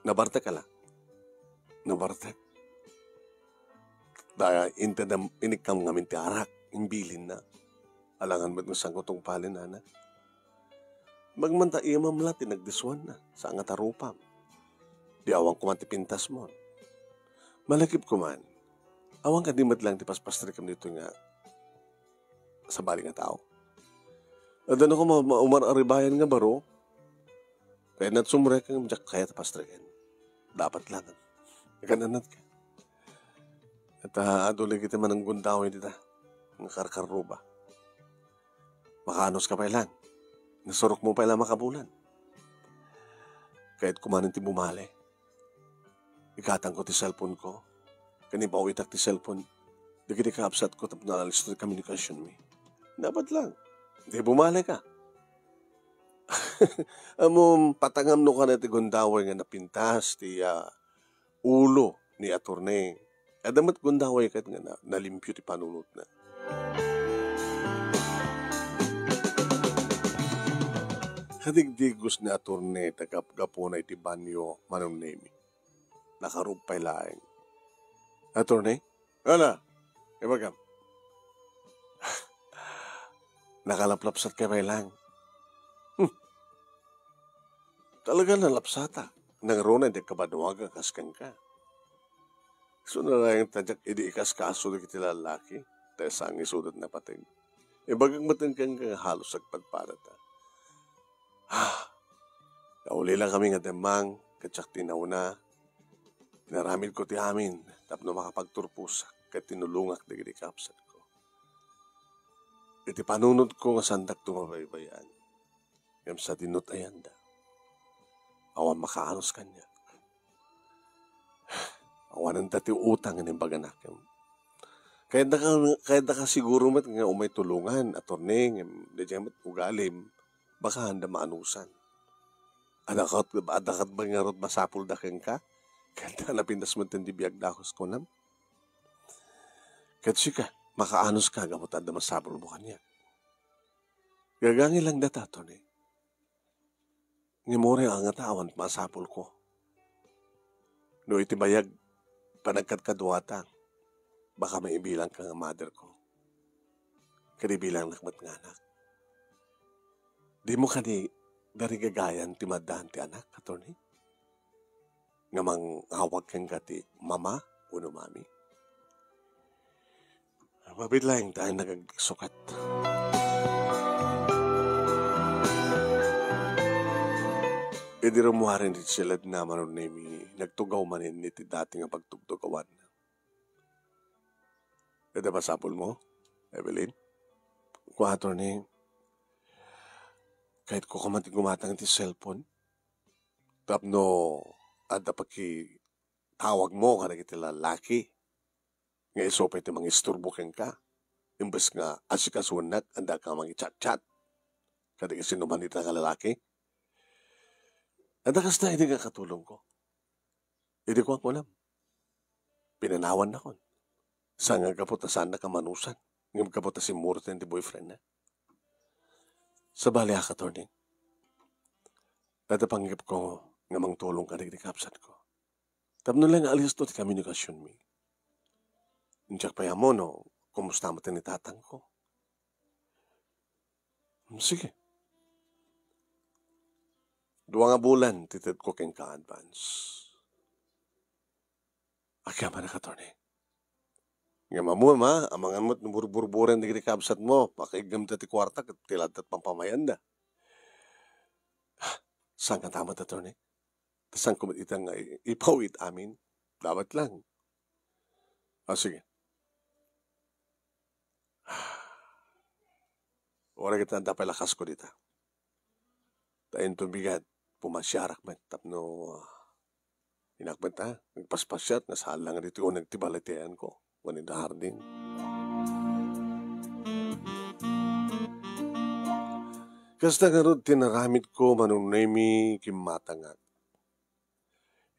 S1: Nabarte ka lang. Nabarte. Daya inikam ngamin ti arak. Imbilin na. Alangan ba't ng sangkotong palin, Nana? Magmanta iya mamla tinagdiswan na sa angatarupam. Di awang kuman ti pintas mo. Malakip kuman. Awang ka di madlang ti paspastrikam dito nga sa bali nga tao. At ano ko umar-aribayan nga baro, kaya natsumrek ang jak kaya tapastrikan. Dapat lang. Ikananat ka. At adulig kita man ang gundawin dita. Ang karkaruba. Makanos ka pa ilan. Nasurok mo pa ilan makabulan. Kahit kumanin ti bumali. Ikatang ko ti cellphone ko. Kanibaw itak ti cellphone. Di kiti kaapsat ko tapos nalalis to communication me. Dapat lang. Di bumali ka. Amom patangam no ka na ti gundaway nga napintas ti ulo ni attorney. Adamat gundaway kat nga nalimpyo ti panunot na. Kadigdigos ni attorney tagapgapunay ti banyo manong nemi. Nakarupay laeng. Attorney? Wala. Ibagam. Nakalaplapsat ka pa lang. Talaga nalapsata. Nangrona di kabaduwaga kaskan ka. So na lang tadyak idi ikas kaso na kiti lalaki. Dahil sang isudat na pating. Ibagang matang kang halos agpadpadata. Kauli lang kami nga demang. Katsak tinaw na. Naramid ko ti amin. Tapno makapagturpusak. Kat tinulungak na gini kapsat ko. Iti panunod ko nga sandak tumabaybayan. Ngam sa dinutayan da. Awan makaanos kanya. Awan ang dati utang ng baganakem. Kaya da ka siguro mat nga umay tulungan. Attorney, dadyan mat ugalim. Baka handa maanusan. Adakat ba nga rot masapul da ka? Kaya napindas mo tindi biyag dakos ko nam. Kaya sika, makaanos ka gamot at masapul mo kanya. Gagangi lang data, Tony. Ngimore ang atawan masapul ko. No itibayag panagkadkadwata. baka may ibilang ka nga mother ko. Kadi bilang nakmat nga anak. Di mo kani dari gagayan ti maddahan ti anak, attorney? Nga mang awag kang kati mama uno mami. Mabidlaing tayo nagagsukat. Idi rumuharin rin sila naman ni nagtugaw manin iti dati nga pagtugtugawan. Kada ba sapol mo, Evelyn? Kung attorney, kahit ko kamanting gumatang iti cellphone, tapno ada paki tawag mo ka na iti lalaki, nga isopay iti mga isturbo keng ka, imbes nga asikasunak, anda ka mga chat-chat, kada kasi naman iti nga lalaki. Anda kas na, hindi nga katulong ko. Hindi ko ako alam. Pinanawan na kon. Saan nga kaputasan na kamanusan, nga kaputasin mo rin di boyfriend na. Sa bali attorney, natapanggip ko nga mang tulong ka na kapsat ko. Tapno lang alis to ti komunikasyon mi. Ndiyak pa mo no, kumusta mo tinitatang ko? Sige. 2 nga bulan, titid ko keng ka-advance. Akya man attorney. Nga mamuma, amangan mo't nabur-burburan di kapsat mo, pakigam ti kwarta, tilad at pampamayanda. Saan ka tama, attorney? Saan kumit itang ipawit amin? Dapat lang. Sige. Ora kita dapat lakas ko dita. Tayin tubigat, pumasyarak man, tapno, inakbat ha, nagpaspasyat, nasalang dito ko nagtibalitean ko. When in the hardin. Kasta nga rin tinaramit ko manunemi kimatangat.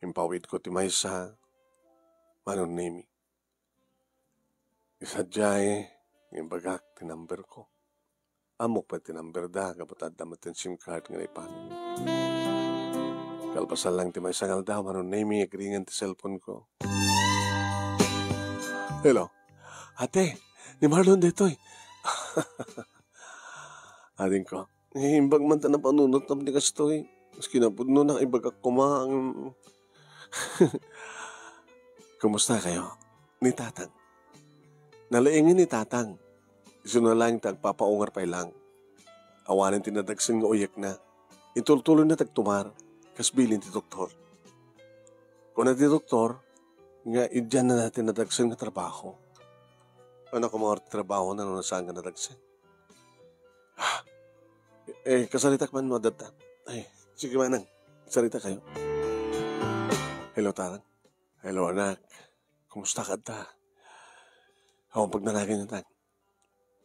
S1: Impawit ko ti maysa manunemi. Isadjay, yung bagak tinamber ko. Amok pa tinamber da, kapatad damat yung SIM card nga ipan. Kalpasan lang ti maysa nga da, manunemi, agringan ti cellphone ko. Hello. Ate, ni Marlon dito'y. Ading ko, imbag man ta na panunot na ni kastoy. Mas kinapudno na ibagak kumang. Kumusta kayo? Ni Tatang. Nalaingin ni Tatang. Iso na lang tagpapaungar pa lang. Awanin tinadagsin nga uyak na. Itultuloy na tagtumar. Kasbilin ti doktor. Kung na ti doktor, nga idyan na natin nadagsan nga trabaho. Ano ko mga trabaho na nasaan nga nadagsan? Kasalitak man mo data. Sige manang, salita kayo. Hello, Tarang. Hello, anak. Kumusta ka ta? Ako pag nanagin yung tang.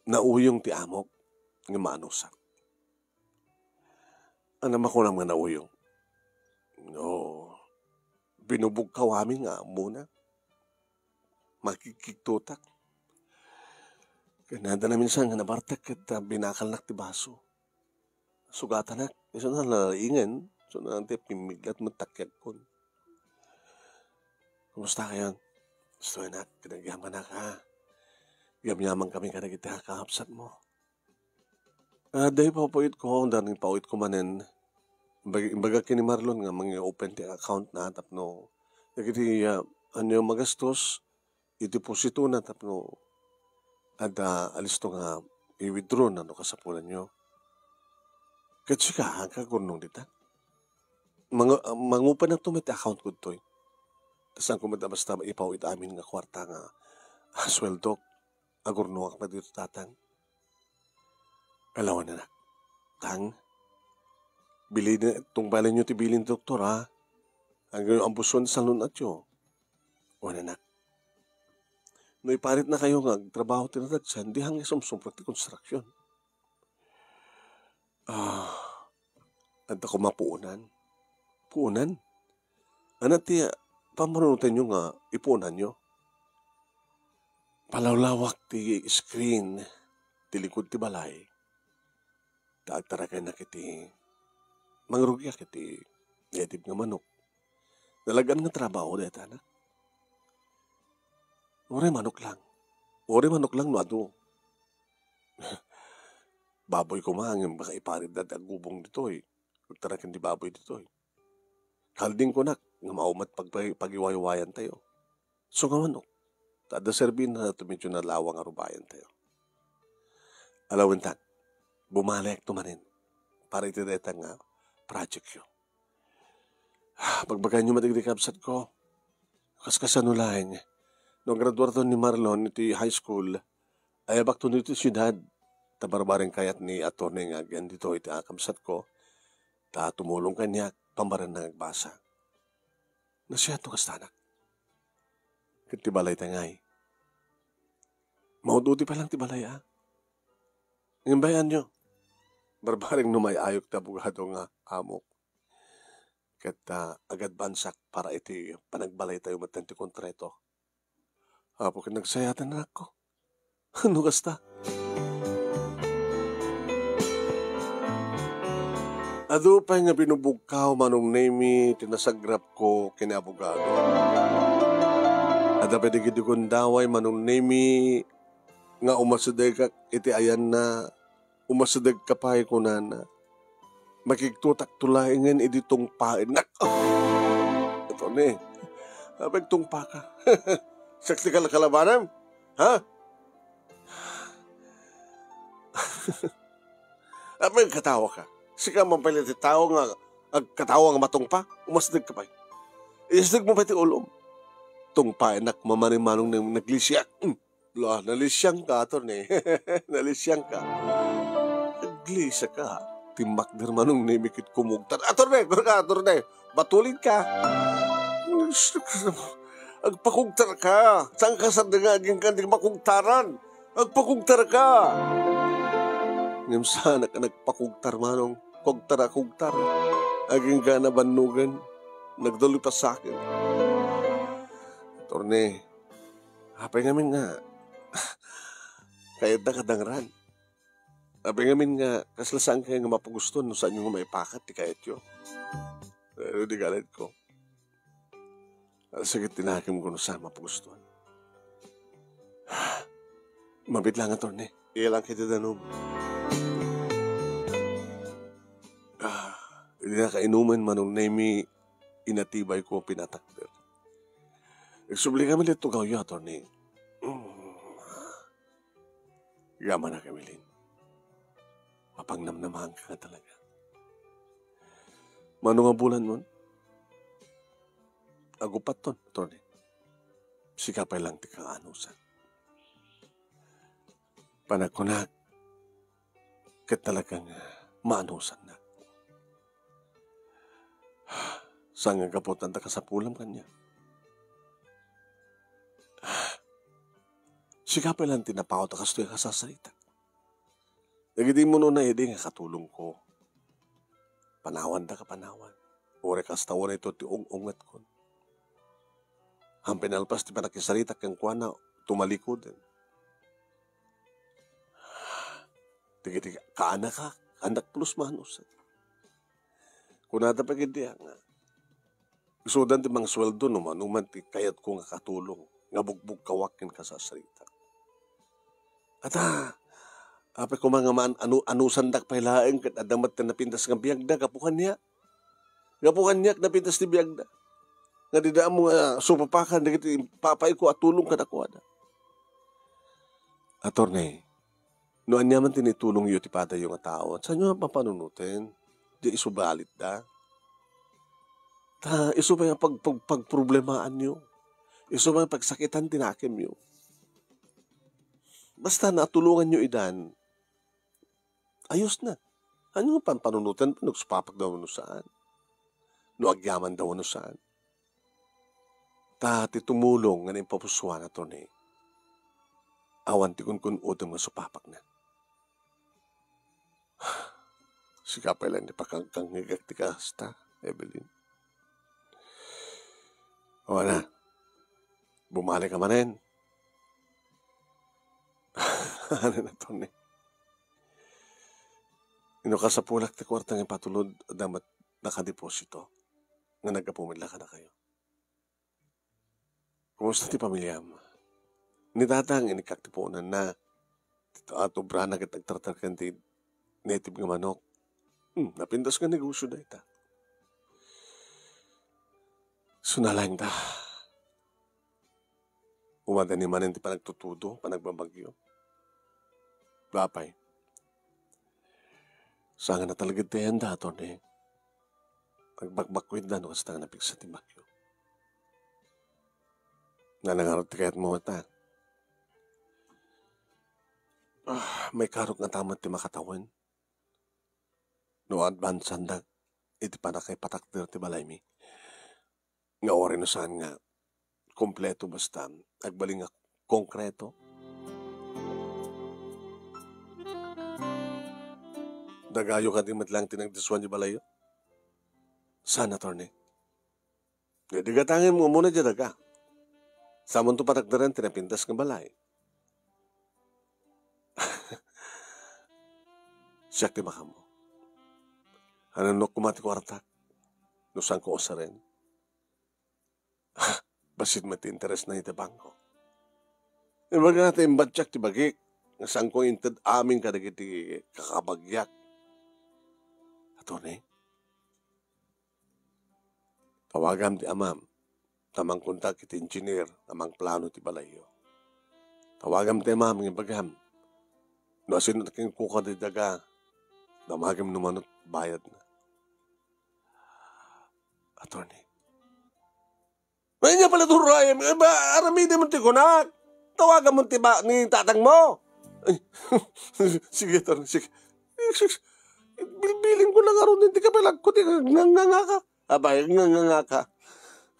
S1: Nauyong ti amok nga maanusak. Ano makulang nga nauyong? No. Binubog kawami nga muna. Makikiktutak. Kanada na minsan nga nabartak at binakal nak ti baso. Sugatan nak. Iso na nalaingan. So na nante pimiglat mo takyag kon. Kumusta kayo? Gusto nak. Pinagyaman na ka. Yam-yaman kami ka na kita kakapsat mo. Dahil papawit ko. Daring pawit ko manin. Imbaga kini Marlon nga mga open ti account na tapno. Nagiti ano yung magastos. I-deposito na tapno. At alis to nga i-withdraw na no kasapulan nyo. Kasi ka, ang kagurnong dita. Mangupan na tumit account ko to. Tapos ang kumita basta ipawit amin nga kwarta nga sweldo. Agurnong ak na dito tatang. Alawan na. Tang, bili na, tungbalin nyo ti bilin doktor ha. Hanggang yung ambuson sa lunat nyo. Wala na. No iparit na kayo nga, trabaho tinatagsan, di hanggang sumsumprak ti construction. At ako mapuunan. Puunan? Ano ti, pamanunutan nyo nga, ipuunan nyo. Palawlawak ti screen, ti likod ti balay. Taagtarakay na kiti, mangrugya kiti, native nga manok. Nalagan nga trabaho dito, anak. Uri manok lang. Uri manok lang no ado. Baboy ko mahangin baka iparid na agubong dito eh. Tarakin di baboy dito eh. Kalding ko nak, nga maumat pagiwayawayan tayo. So nga manok. Tada serbin na ito medyo nalawang arubayan tayo. Alawin tan, bumalik tumanin. Para itideta nga project yun. Pagbagay nyo matigdikabsat ko, kasanulahin niya. Nung graduar ni Marlon, iti high school, ay abak to nito siyudad. Tabarbaring kayat ni ato na nga agyan dito, iti akamsat ko, ta tumulong kanya, pambaran na nagbasa. Nasya ito kastanak. Katibalay tangay. Mauduti pa lang tibalay Ngayon bayan nyo, barbaring numay ayok na bugado nga amok. Kat agad bansak para iti panagbalay tayo matanti kontreto. Apo ka nagsayatan na ako. Ano kasta? Ado pa nga binubugkaw manong nemi tinasagrap ko kinabugado. Ada pa digidikon daway manong nemi nga umasadag ka iti ayan na umasadag kapay ko na makiktutak tulaingan iditong pain. Ito ni. Abag tong pa ka. Saksi ka kalabanan? Ha? Abag katawa ka. Sika mampalit ti tao nga katawa nga matong pa. Umasdag ka pa. Isdag mo pa ti ulom. Tong pain nak mamanimanong naglisyak. Nalisyang ka ato ni. Nalisyang ka. Naglisya ka. Timbak der manong nimikit kumugtan. Ator na. Batulid ka. Agpakugtar ka. Saan ka sa dangaging kandig makugtaran? Agpakugtar ka. Ngayon sana ka nagpakugtar manong. Kugtar. Aging ka na banugan. Nagdalo pa sa akin. Torne. Hapay ngamin nga. Kayad na kadangran. Hapay ngamin nga. Kaslasaan kayo nga mapaguston. No saan yung maipakat. Di kayat yun. Pero di galit ko. Sakit tinakim ko no saan mapagustuhan. Mabit lang ito, ne. Ilang kita danom. Hindi na kainuman manong nemi inatibay ko pinatakder. Nagsubli kami dito gawin ito, ne. Yaman na kami, Lin. Mapangnamnamahan ka talaga. Manong nga bulan nun? Agupat ton, Tony. Sikapay lang ti kang anusan. Panagkunak, kat talagang maanusan na. Saan nga kaputan ta kasapulam kanya? Sikapay lang tinapao ta kastoy kasasarita. Nagidi mo nun na hindi nga katulong ko. Panawan ta ka panawan. Ore kasta ore ito ti ung-ungat ko. Ang pinalpas ti panakisarita kang kuwana tumalikod. Tiga kaanak ka, anak plus manus. Kunada pa gindi nga. Isudan ti mga sweldo numan ti kayat ko nga katulong. Nga bugbog kawakin ka sa sarita. At apay ko mga anusan dak pailaeng kat adamat na napintas ng biyagda kapukan niya. Kapukan niya napintas ti biyagda. Nga didaan mo supapakan na kiti papay ko at tulong ka na ko ada. Atorne, noan niya man tinitulong yu ti pata yung tao. Saan nyo papanunutin? Di isubalit da. Iso ba yung pagproblemaan nyo? Iso ba yung pagsakitan tinakim nyo? Basta natulungan nyo idan, ayos na. Ano nga pampanunutan? Nagsupapak daw ano saan? No agyaman daw ano saan? Ti tumulong nga na impapuswa na to ni awan ti kun utang masupapak na. Sikapay lang ni pakangkang ngigak ti kasta, Evelyn. O na, bumalik ka manin. Ano na to ni? Ino ka sa pulak ti kwartang ipatulod damat nakadeposito nga nagkapumila ka na kayo. Kumusta ti pamilya mo? Ni tatang inikaktipunan na. Ito ato brana kat nagtartarkan ti native nga manok. Napintas nga negosyo na ita. Sunalang ta. Umada ni manin ti panagtutudo, panagbabagyo. Bapay. Sanga na talaga tayo dato ni. Nagbakbakwid na no kasi tanga napigsa ti bagyo. Nanangarot ti kayat mo ata. May karok nga tamat ti makatawan. No advance sandag. Iti panakay patakder ti balay mi. Nga ori no saan nga. Kompleto basta. Agbaling nga konkreto. Dagayo ka di matlang tinagdiswan di balayo. Sana, attorney. Digatangin mo muna dyan daga. Samon to patakdaran tinapintas ng balay. Siyak di makamo. Hananok kumati ko artak. Nusang ko osa rin. Basit mati interes na ita bangko. Ibaga natin batsak ti bagik. Nasang ko inted aming kadagiti kakabagyak. Attorney. Tawagam ti amam. Tamang kontak iti engineer. Tamang plano ti balayo. Tawagam ti amam ng bagam. No asin natin kuka di daga. Damagam numanot bayad na. Attorney. May niya pala turayam. Aramide mo ti kunak. Tawagan mo ti ba ni tatang mo. Ay, sige, attorney. Sige. Bilbilin ko lang aron. Hindi ka palag ko. Nganga ka. Abay, nganga ka.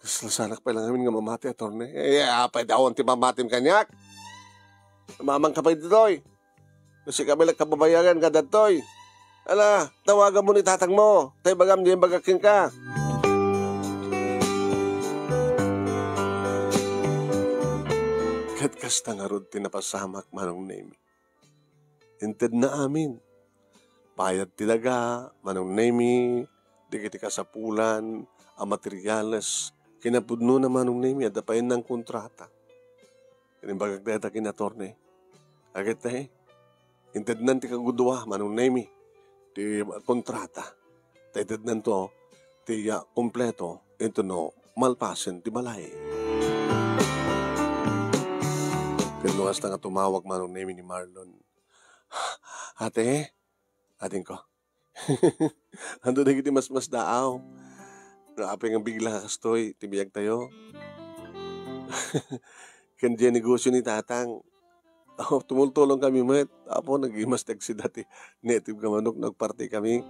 S1: Sanak pa lang namin nga mamati, attorney. Apay daw ang ti mamatim kanyak. Mamang kapay ditoy. Kasi kami kababayagan ka datoy. Ala, tawagan mo ni tatang mo. Tay bagam diyan bagaking ka. Katkas nga rod tinapasamak manong nemi. Inted na amin. Bayad tilaga, manong nemi, digiti kasapulan, ang materyales, kinapudno na manong nemi, adapain ng kontrata. Kinibagag data kinatorne. Agad tayo. Inted nan ti kagudwa, manong nemi. Ti kontrata. Taitid nanto, ti kompleto, ito no, malpasen ti balay. Kinuwas na nga tumawag manong nemi ni Marlon. Ate, ating ko. Ando na giti mas daaw. Naapay nga bigla kastoy, tibiyag tayo. Kanya negosyo ni tatang. Tumultulong kami met. Apo, nag-imastag si dati. Native nga manok, nagparty kami.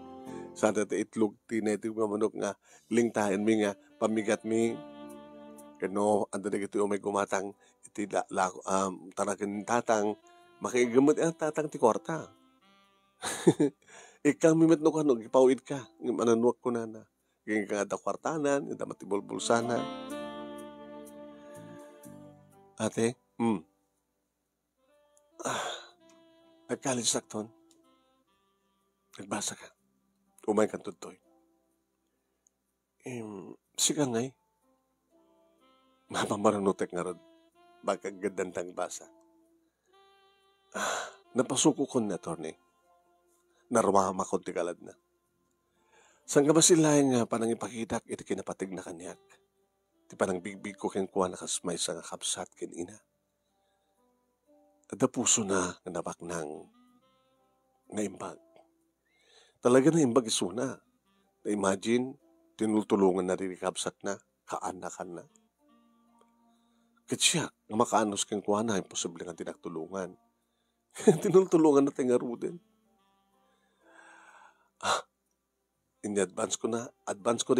S1: Sa dati itlog ti native nga manok nga. Lingtahin mi nga, pamigat mi. Kano, ando na gito may gumatang. Iti tanakin tatang. Makigamot ang tatang ti kwarta. Ikaw mimet no ka, ipawid ka. Mananuak ko na na. Ganyan ka nga da kwartanan, yung damat ibulbulsanan. Ate, nag-college sakton. Nagbasa ka. Umay kang tutoy. Siga ngay. Mapamaranutek nga ron. Baka gadantang basa. Napasuko ko na, attorney. Narwama ko ti kalad na. Saan ka ba sila nga panang ipakitak iti kinapatig na kanyak? Ti panang bigbig ko ken kuha nakasmay sa nga kapsat ken ina. Ada puso na nga nabaknang nga imbag. Talaga na imbag isuna. Na imagine, tinultulungan na rin kapsat na, kaanakan na. Katsya, nga makaanos ken kuha na, imposible nga tinagtulungan. Tinultulungan na tingaruden. In advance ko na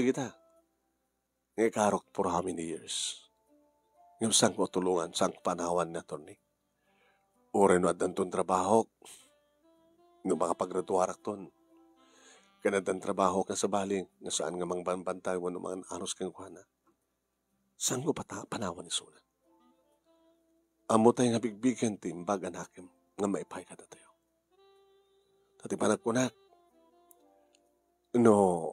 S1: kita. Ngay karok for how many years? Ngayon saan ko tulungan, saan ko panawan na attorney? Ure no adan ton trabaho. Ngayon makapagraduarak ton. Kanadan trabaho ka sa baling, nga saan nga mang banbantay, wano mga anos kang kuhana. Saan ko panawan ni Suna? Amo tayo nga bigbigan timbag anakim, nga maipay ka na tayo. Tati panagkunak, no,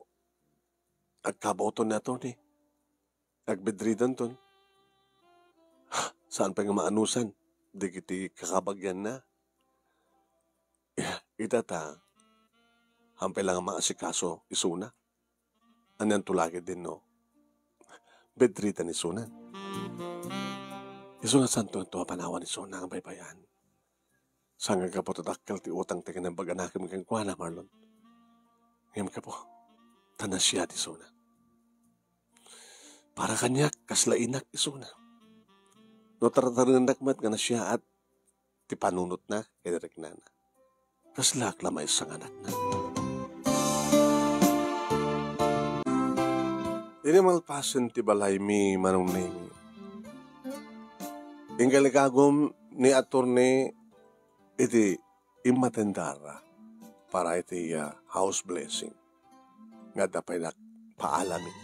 S1: agkaboton na to ni. Agbedridan ton. Saan pa nga maanusan? di kiti kakabagyan na. Itata, hampay lang ang mga asikaso, isuna. Anyan tulagi din, no? Bedrita ni Sunan. Isuna santo ito panawan ni Suna ang baybayan. Sangga ka po tatakal ti utang ti kanang baganakim kang kuana, Marlon. Ngayon ka po, tanas siya ti Suna. Para kanya, kaslainak isuna. No taratarindak mat nga na siya at ti panunot na, kederek na na. Kaslak lamay sang anak na. Inimalpasan ti balay mi manunay. Ingaligagom ni attorney iti imatendara para iti house blessing. Nga dapay na paalamin.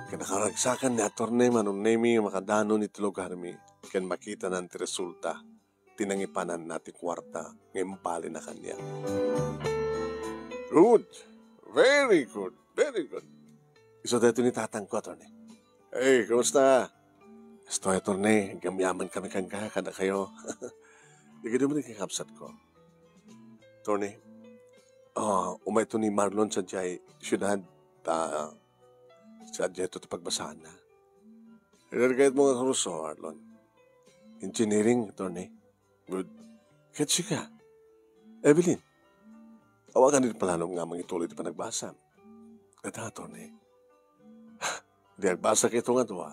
S1: Kinakaragsakan ni attorney manunay mi makadano ni lugar mi. Ken makita ng resulta. Tinangipanan natin kwarta. Ngayon pali na kanya. Good. Very good. Very good. Iso dito ni tatang ko, attorney. Hey, kumusta? Estoy, attorney. Gamyaman kami kang kada kayo. Di ka naman kakapsat ko. Attorney, umay ito ni Marlon sa diyay syudad. Sa diyay ito pagbasaan na. Ilargayat mo nga karuso, Marlon. Engineering, attorney. Good. Ketsi ka. Evelyn, awagan din pala nung nga mangituloy pa nagbasa. Kata, attorney. Di agbasa kayo nga duwa.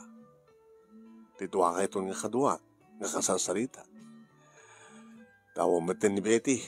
S1: Tituwa kayo nga kadua. Nga kasasarita. Tawa matin ni Betty.